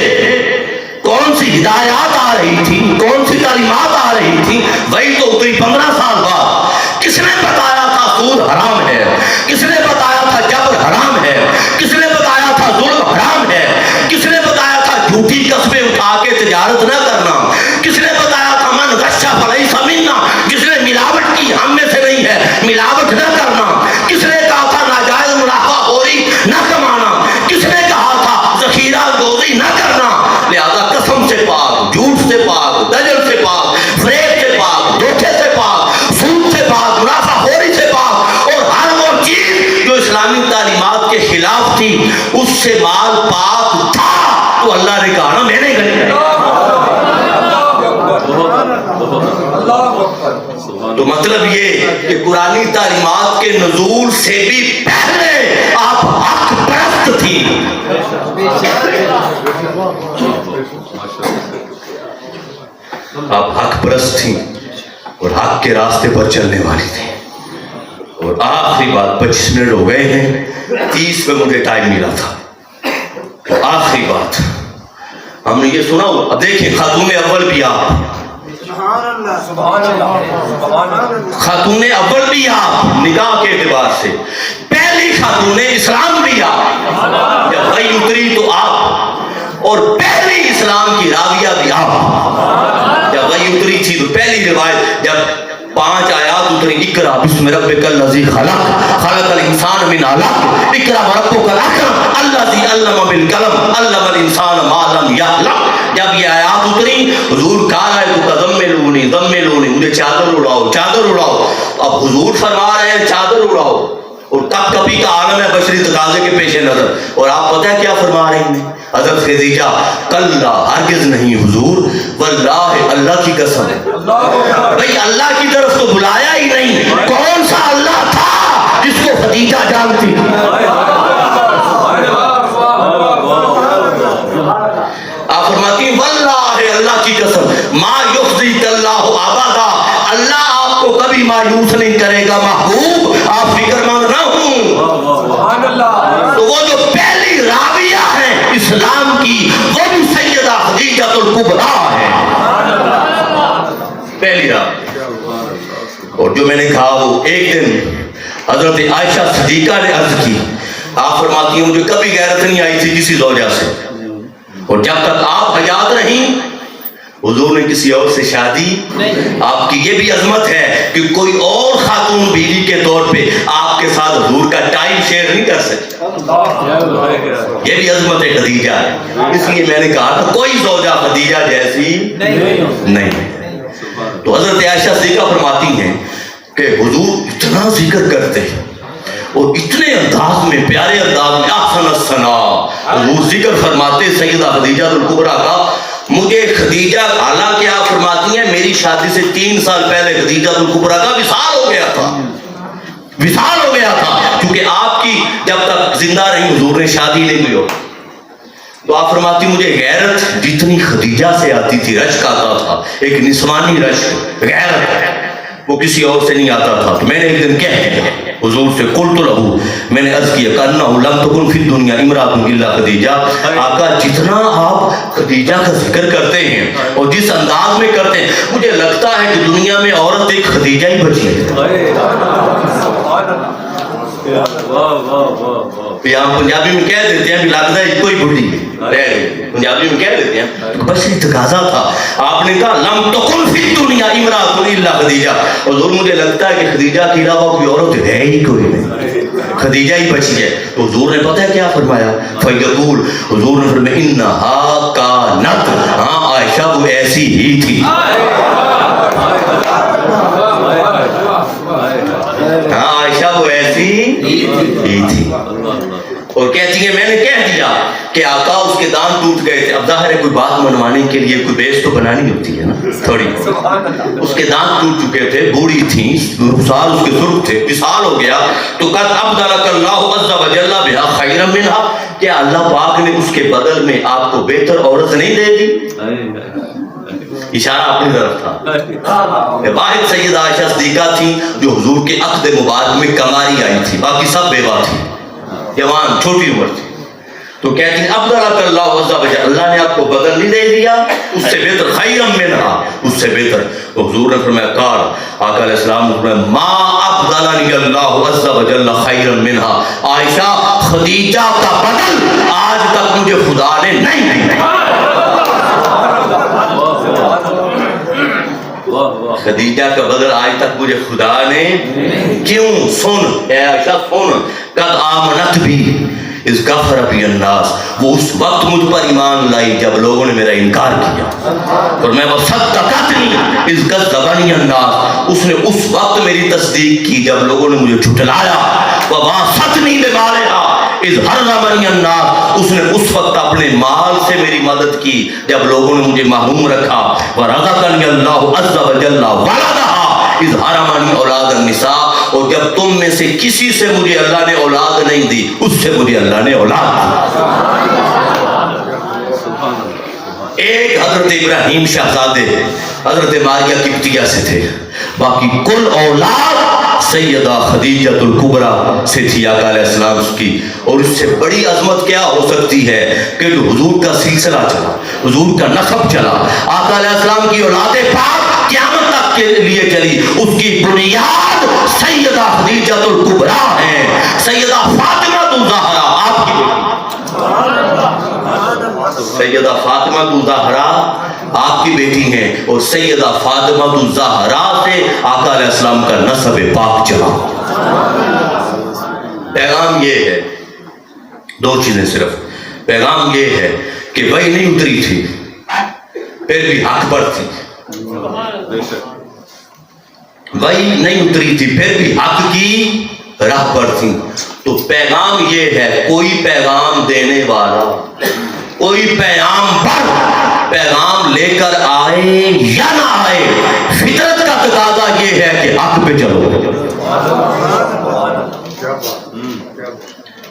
کون سی ہدایات آ رہی تھی؟ کون سی تعلیمات آ رہی تھی؟ وہی تو اتری 15 سال بعد۔ کس نے بتایا تھا سود حرام ہے؟ کس نے بتایا تھا جبر حرام ہے؟ کس نے بتایا تھا ظلم حرام ہے؟ کس نے بتایا تھا جھوٹی قسمیں اٹھا کے تجارت نہ کرنا؟ کس نے بتایا تھا من غش فلیس منا، جس نے ملاوٹ کی ہم میں سے نہیں ہے، ملاوٹ نہ کرنا؟ کس نے کہا تھا ناجائز منافع خوری نہ کمانا؟ کس نے کہا تھا ذخیرہ گوزی نہ کرنا؟ لہذا قسم سے پاک، جھوٹ سے پاک، دجل سے پاک، فریب سے پاک، دھوکے سے پاک، سود سے پاک، منافع خوری سے پاک، اور ہر وہ چیز جو اسلامی تعلیمات کے خلاف تھی اس سے مال پاک تھا۔ تو اللہ نے کہا نا میں نے غنی کیا۔ تو مطلب یہ کہ قرآنی تعلیمات کے نزول سے بھی پہلے آپ حق پرست تھی۔ آپ حق پرست تھیں اور حق کے راستے پر چلنے والی تھی۔ اور آخری بات 25 منٹ ہو گئے ہیں، 30 پہ مجھے ٹائم ملا تھا۔ تو آخری بات ہم نے یہ سنا، اب دیکھیں خاتون اول بھی آپ، خاتون اول بھی آپ نکاح کے اعتبار سے، پہلی خاتون اسلام بھی آپ، جب وحی اتری تو آپ، اور پہلی اسلام کی راویہ بھی آپ۔ جب وحی اتری تھی تو پہلی روایت جب 5 آیات اتری، اقرا بسم ربک الذی خلق خلق الانسان من علق اقرا وربک الاکرم الذی علم بالقلم علم الانسان ما لم یعلم۔ جب یہ آیات اتری حضور کہا ہے تو ضملونی ضملونی، مجھے چادر اڑاؤ چادر اڑاؤ۔ اب حضور فرما رہے ہیں چادر اڑاؤ، اور کپ کپی کا عالم ہے بشری تقاضے کے پیش نظر، اور آپ پتہ ہے کیا فرما رہی ہیں حضرت خدیجہ؟ کلا ہرگز نہیں حضور، واللہ اللہ کی قسم، بھئی اللہ کی طرف تو بلایا ہی نہیں۔ کون سا اللہ تھا جس کو خدیجہ جانتی؟ آپ فرماتی ہیں واللہ اللہ کی قسم، ما یخزیک اللہ ابدا، اللہ آپ کو کبھی مایوس نہیں کرے گا محبوب، آپ فکر مند نہ ہوں۔ تو وہ جو پہلی راویہ ہے اسلام کی وہ بھی سیدہ خدیجہ الکبریٰ ہے۔ پہلی رات. اور جو میں نے کہا وہ ایک دن حضرت عائشہ صدیقہ نے عرض کی. آپ فرماتی ہیں مجھے کبھی غیرت نہیں آئی تھی کسی زوجہ سے, اور جب تک آپ حیات رہیں حضور نے کسی اور سے شادی. آپ کی یہ بھی عظمت ہے کہ کوئی اور خاتون بیوی کے طور پہ آپ کے ساتھ حضور کا ٹائم شیئر نہیں کر سکتی. یہ بھی عظمت خدیجہ ہے. اس لیے میں نے کہا تھا کوئی زوجہ خدیجہ جیسی نہیں. تو حضرت عائشہ صدیقہ فرماتی ہیں کہ حضور اتنا ذکر کرتے اور اتنے انداز میں, پیارے انداز میں, احسن الثناء حضور ذکر فرماتے سیدہ خدیجہ الکبریٰ کا. مجھے خدیجہ, حالانکہ آپ فرماتی ہیں میری شادی سے 3 سال پہلے خدیجہ الکبریٰ کا وصال ہو گیا تھا, وصال ہو گیا تھا, کیونکہ آپ کی جب تک زندہ رہی حضور نے شادی نہیں ہوئی. تو آپ فرماتی مجھے غیرت جتنی خدیجہ سے آتی تھی, رشک آتا تھا, ایک نسوانی رشک, غیرت, وہ کسی اور سے نہیں آتا تھا. تو میں نے ایک دن کہہ دیا حضور سے, قلت لہو, میں نے عرض کیا کأنہ لم تکن فی الدنیا امرأۃ الا خدیجہ. آقا جتنا آپ خدیجہ کا ذکر کرتے ہیں اور جس انداز میں کرتے ہیں, مجھے لگتا ہے کہ دنیا میں عورت ایک خدیجہ ہی بچی ہے. یہاں پنجابی میں کہہ دیتے ہیں بھی لگتا ہے کوئی بڑھی ہے, پنجابی میں کہہ دیتے ہیں. بس یہ تقاضا تھا. آپ نے کہا لم تکن فی الدنیا امرأۃ الا خدیجہ. حضور مجھے لگتا ہے کہ خدیجہ کے علاوہ کوئی عورت ہے ہی کوئی نہیں, خدیجہ ہی بچی ہے. تو حضور نے پتہ ہے کیا فرمایا, فیقول, حضور نے فرمایا انہا کانت, ہاں عائشہ وہ ایسی ہی تھی, ہاں عائشہ وہ ایسی ہی تھی. اور کہتی ہے میں نے کہہ دیا کہ آقا اس کے دانت ٹوٹ گئے تھے. اب ظاہر ہے کوئی بات منوانے کے لیے کوئی بیس تو بنانی ہوتی ہے نا تھوڑی. اس کے دانت ٹوٹ چکے تھے, بوڑھی تھیں, رخسار اس کے سرخ تھے, وصال ہو گیا. تو قد ابدلک اللہ عز وجل بہا خیرا منہا, کیا اللہ پاک نے اس کے بدل میں آپ کو بہتر عورت نہیں دے دی؟ اشارہ اپنی طرف تھا. واحد سیدہ عائشہ صدیقہ تھی جو حضور کے عقد مبارک میں کماری آئی تھی, باقی سب بیوہ تھی, جوان چھوٹی عمر تھی. تو کہتی ہیں ابدلک اللہ عز وجل, اللہ نے آپ کو بدل نہیں دے دیا اس سے بہتر, خیرا منہا, اس سے بہتر. تو حضور نے فرمایا قال, آقا علیہ السلام نے فرمایا ما ابدلنی اللہ عز وجل خیرا منہا, عائشہ خدیجہ کا بدل آج تک مجھے خدا نے نہیں دیا. خدیجہ کا بدل آج تک مجھے خدا نے کیوں؟ سن اے عائشہ سن, قد آمنت بھی اس کفر بی الناس, وہ اس وقت مجھ پر ایمان لائی جب لوگوں نے میرا انکار کیا. اور میں وصدقتنی اذ کذبنی الناس, اس نے اس وقت میری تصدیق کی جب لوگوں نے مجھے جھٹلایا. وواستنی بمالہا اذ حرمنی الناس, اس نے اس وقت اپنے مال سے میری مدد کی جب لوگوں نے مجھے محروم رکھا. ورزقنی اللہ عز وجل ولدہا اذ حرمنی اولاد النساء, اور جب تم میں سے کسی سے مجھے اللہ نے اولاد نہیں دی اس سے مجھے اللہ نے اولاد دی. ایک حضرت ابراہیم شہزادے حضرت ماریہ قبطیہ سے تھے, باقی کل اولاد سیدہ خدیجہ الکبریٰ سے تھی آقا علیہ السلام کی. اور اس سے بڑی عظمت کیا ہو سکتی ہے کہ جو حضور کا سلسلہ چلا, حضور کا نسب چلا, آقا علیہ السلام کی اولاد پاک قیامت تک کے لیے چلی, اس کی بنیاد سیدہ خدیجہ الکبریٰ ہیں. سیدہ فاطمہ الزہرا آپ کی بیٹی, سیدہ فاطمہ الزہرا آپ کی بیٹی ہیں, اور سیدہ فاطمہ الزہرا سے آقا علیہ السلام کا نسب پاک چلا. پیغام یہ ہے, 2 چیزیں صرف. پیغام یہ ہے کہ وہی نہیں اتری تھی پھر بھی حق پر تھی, وہی نہیں اتری تھی پھر بھی حق کی راہ پر تھی. تو پیغام یہ ہے, کوئی پیغام دینے والا, کوئی پیغام پر پیغام لے کر آئے یا نہ آئے, فطرت کا تقاضا یہ ہے کہ حق پہ چلو.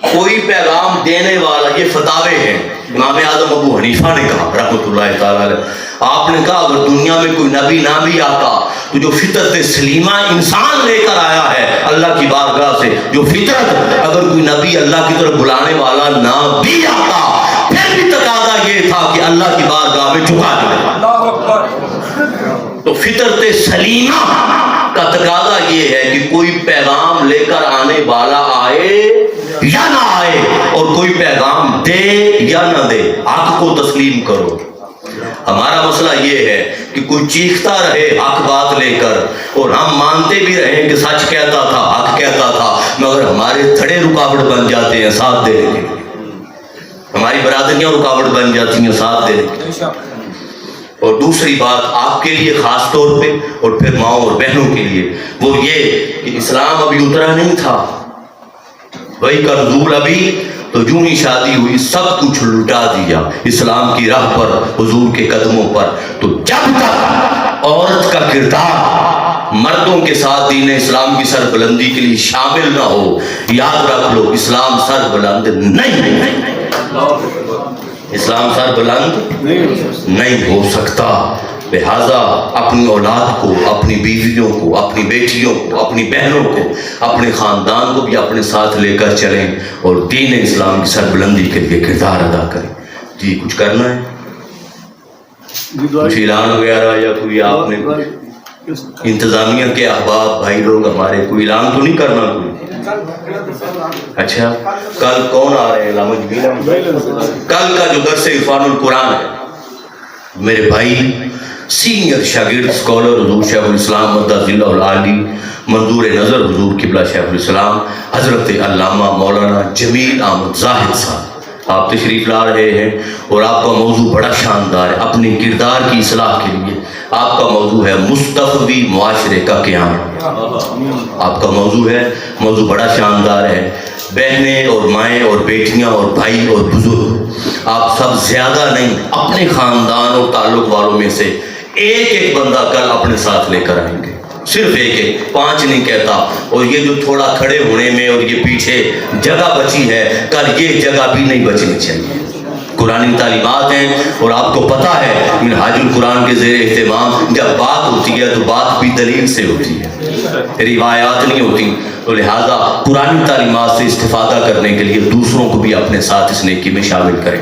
کوئی پیغام دینے والا, یہ فتاوے ہیں امام اعظم ابو حنیفہ نے کہا رحمۃ اللہ تعالی علیہ. آپ نے کہا اگر دنیا میں کوئی نبی نہ بھی آتا تو جو فطرت سلیمہ انسان لے کر آیا ہے اللہ کی بارگاہ سے, جو فطرت, اگر کوئی نبی اللہ کی طرف بلانے والا نہ بھی آتا پھر بھی تقاضا یہ تھا کہ اللہ کی بارگاہ میں جھکا دے. تو فطرت سلیمہ کا تقاضا یہ ہے کہ کوئی پیغام لے کر آنے والا آئے یا نہ آئے، اور کوئی پیغام دے یا نہ دے، حق کو تسلیم کرو۔ ہمارا مسئلہ یہ ہے کہ کوئی چیختا رہے حق بات لے کر، اور ہم مانتے بھی رہیں کہ سچ کہتا تھا، حق کہتا تھا، مگر ہمارے تھڑے رکاوٹ بن جاتے ہیں ساتھ دینے کے، ہماری برادریاں رکاوٹ بن جاتی ہیں ساتھ دینے کے۔ اور دوسری بات آپ کے لیے خاص طور پہ، اور پھر ماؤں اور بہنوں کے لیے، وہ یہ کہ اسلام ابھی اترا نہیں تھا، وہی کا نزول ابھی، تو جو ہی شادی ہوئی سب کچھ لٹا دیا اسلام کی راہ پر، حضور کے قدموں پر۔ تو جب تک عورت کا کردار مردوں کے ساتھ دین اسلام کی سربلندی کے لیے شامل نہ ہو، یاد رکھ لو اسلام سر بلند نہیں، اسلام سر بلند نہیں ہو سکتا۔ لہذا اپنی اولاد کو، اپنی بیویوں کو، اپنی بیٹیوں کو، اپنی بہنوں کو، اپنے خاندان کو بھی اپنے ساتھ لے کر چلیں اور دین اسلام کی سربلندی کے لیے کردار ادا کریں۔ جی کچھ کرنا ہے، کچھ اعلان وغیرہ، یا کوئی آپ نے انتظامیہ کے احباب بھائی لوگ ہمارے کوئی اعلان تو نہیں کرنا کوئی؟ اچھا کل کون آ رہے ہیں؟ علامہ جمیل کل کا جو درس عرفان القرآن ہے، میرے بھائی سینئر شاگرد اسکالر حضور شیخ الاسلام مدہ ذلہ العالی، منظور نظر حضور قبلہ شیخ الاسلام حضرت علامہ مولانا جمیل احمد زاہد صاحب، آپ تشریف لا رہے ہیں، اور آپ کا موضوع بڑا شاندار ہے اپنے کردار کی اصلاح کے لیے۔ آپ کا موضوع ہے مستقبی معاشرے کا قیام، آپ کا موضوع ہے، موضوع بڑا شاندار ہے۔ بہنیں اور مائیں اور بیٹیاں اور بھائی اور بزرگ، آپ سب زیادہ نہیں، اپنے خاندان اور تعلق والوں میں سے ایک ایک بندہ کل اپنے ساتھ لے کر آئیں گے، صرف ایک، 5 نہیں کہتا۔ اور یہ جو تھوڑا کھڑے ہونے میں اور یہ پیچھے جگہ بچی ہے، کل یہ جگہ بھی نہیں بچنی چاہیے۔ قرآن تعلیمات ہیں، اور آپ کو پتہ ہے منہاج القرآن کے زیر اہتمام جب بات ہوتی ہے تو بات بھی دلیل سے ہوتی ہے، روایات نہیں ہوتی۔ تو لہٰذا قرآن تعلیمات سے استفادہ کرنے کے لیے دوسروں کو بھی اپنے ساتھ اس نیکی میں شامل کریں۔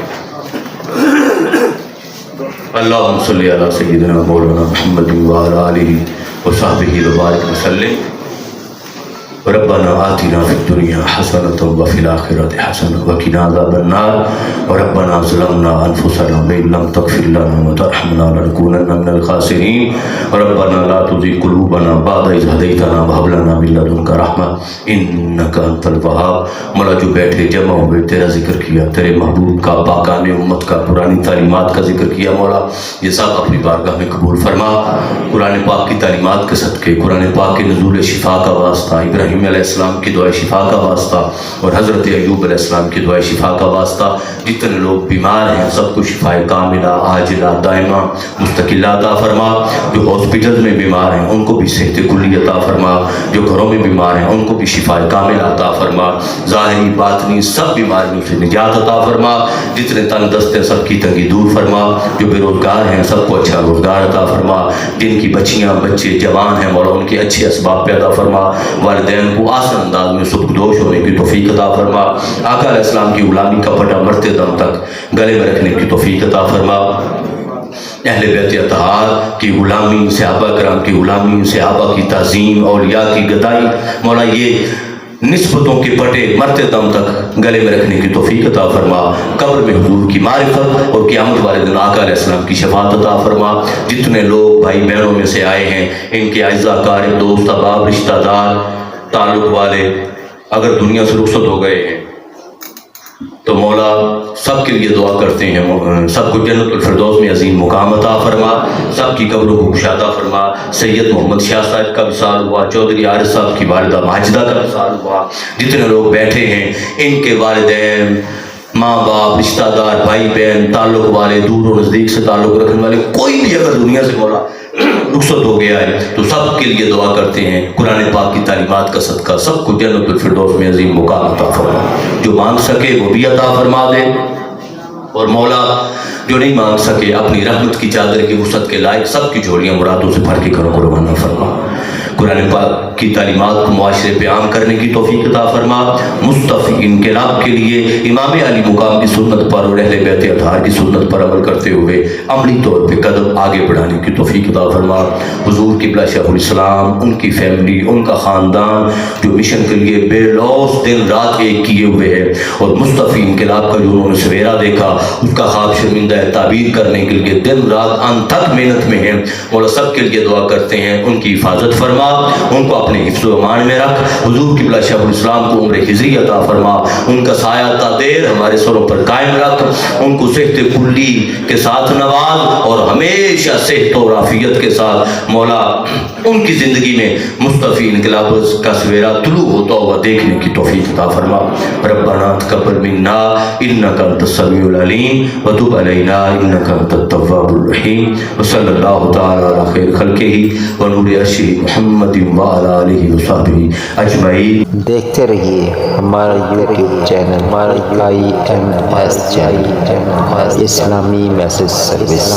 اللہم صلی علی سیدنا مولانا محمد وعلی آلہ وصحبہ وبارک وسلم۔ ربنا آتنا فی الدنیا حسنۃ وفی الآخرۃ حسنۃ وقنا عذاب النار ربنا ظلمنا انفسنا وإن لم تغفر لنا وترحمنا لنکونن من الخاسرین ربنا لا تزغ قلوبنا بعد إذ هديتنا وهب لنا من لدنك رحمة إنك أنت الوهاب۔ مولا جو بیٹھے جمع ہوئے تیرا ذکر کیا، تیرے محبوب کا، پاکان امت کا، پرانی تعلیمات کا ذکر کیا، مولا یہ سب اپنی بارگاہ میں قبول فرما۔ قرآن پاک کی تعلیمات کے صدقے، قرآن پاک کے نزول شفا کا واسطہ، ابراہیم علیہ السلام کی دعائے شفا کا واسطہ، اور حضرت ایوب علیہ السلام کی دعائے شفا کا واسطہ، جتنے لوگ بیمار ہیں سب کو شفائے کاملہ، عاجلہ، دائمہ، مستقلہ عطا فرما۔ جو ہاسپٹل میں بیمار ہیں ان کو بھی صحت کلی عطا فرما، جو گھروں میں بیمار ہیں ان کو بھی شفائے کاملہ عطا فرما، ظاہری باطنی سب بیماریوں سے نجات عطا فرما۔ جتنے تنگ دست ہیں سب کی تنگی دور فرما، جو بے روزگار ہیں سب کو اچھا روزگار عطا فرما، جن کی بچیاں بچے جوان ہیں مولا ان کے اچھے اسباب پیدا فرما، والدین کو آسان انداز میں سبکدوش ہونے کی توفیق عطا فرما، آقا علیہ السلام کی غلامی کا پٹا مرتے دم تک گلے میں رکھنے کی توفیق عطا فرما۔ اہل بیت اطہار کی غلامی، صحابہ کرام کی غلامی، صحابہ کی تعظیم، اولیاء کی گدائی، مولا یہ نسبتوں کے پٹے مرتے دم تک گلے میں رکھنے کی توفیق عطا فرما۔ قبر میں حضور کی معرفت اور قیامت والے دن آقا علیہ السلام کی شفاعت عطا فرما۔ جتنے لوگ بھائی بہنوں میں سے آئے ہیں ان کے اعزا کار، دوست احباب، رشتہ دار، تعلق والے اگر دنیا سے رخصت ہو گئے ہیں تو مولا سب کے لیے دعا کرتے ہیں، سب کو جنت الفردوس میں عظیم مقام عطا فرما، سب کی قبروں کو کشادہ فرما۔ سید محمد شاہ صاحب کا وصال ہوا، چودھری عارف صاحب کی والدہ ماجدہ کا وصال ہوا، جتنے لوگ بیٹھے ہیں ان کے والدین، ماں باپ، رشتہ دار، بھائی بہن، تعلق والے، دور و نزدیک سے تعلق رکھنے والے، کوئی بھی اگر دنیا سے مولا رخصت ہو گیا ہے تو سب کے لیے دعا کرتے ہیں، قرآن پاک کی تعلیمات کا صدقہ سب کو جنت الفردوس میں عظیم مقام عطا فرما۔ جو مانگ سکے وہ بھی عطا فرما دے، اور مولا جو نہیں مانگ سکے اپنی رحمت کی چادر کی وسعت کے لائق سب کی جھولیاں مرادوں سے بھر کے گھروں کو روانہ فرما۔ قرآن پاک کی تعلیمات کو معاشرے پہ عام کرنے کی توفیق عطا فرما، مصطفی انقلاب کے لیے امام علی مقام کی سنت پر اور اہل بیت اطہار کی سنت پر عمل کرتے ہوئے عملی طور پہ قدم آگے بڑھانے کی توفیق عطا فرما۔ حضور قبلہ شیخ الاسلام، ان کی فیملی، ان کا خاندان جو مشن کے لیے بے لوث دن رات ایک کیے ہوئے ہیں، اور مصطفی انقلاب کا جو انہوں نے سویرا دیکھا اس کا خواب شرمندہ تعبیر کرنے کے لیے دن رات ان تک محنت میں ہیں، مولا سب کے لیے دعا کرتے ہیں ان کی حفاظت فرما، ان کو اپنے حفظ و امان میں رکھ، حضور قبلہ شیخ الاسلام کو عمر خضری عطا فرما، ان کا سایہ تا دیر ہمارے سروں پر قائم رکھ، ان کو صحت کلی کے ساتھ نواز اور ہمیشہ صحت اور عافیت کے ساتھ مولا ان کی زندگی میں مصطفی انقلاب کا سویرا طلوع ہوتا ہوا دیکھنے کی توفیق عطا فرما۔ ربنا تقبل منا انک انت السمیع العلیم وتب علینا انک انت التواب الرحیم، وصلی اللہ تعالی علی خیر خلقہ ونور عرشہ محمد وعلی آلہ وصحبہ اجمعین۔ دیکھتے رہیے ہمارا یوٹیوب چینل IMS چینل، اسلامی میسج سروس۔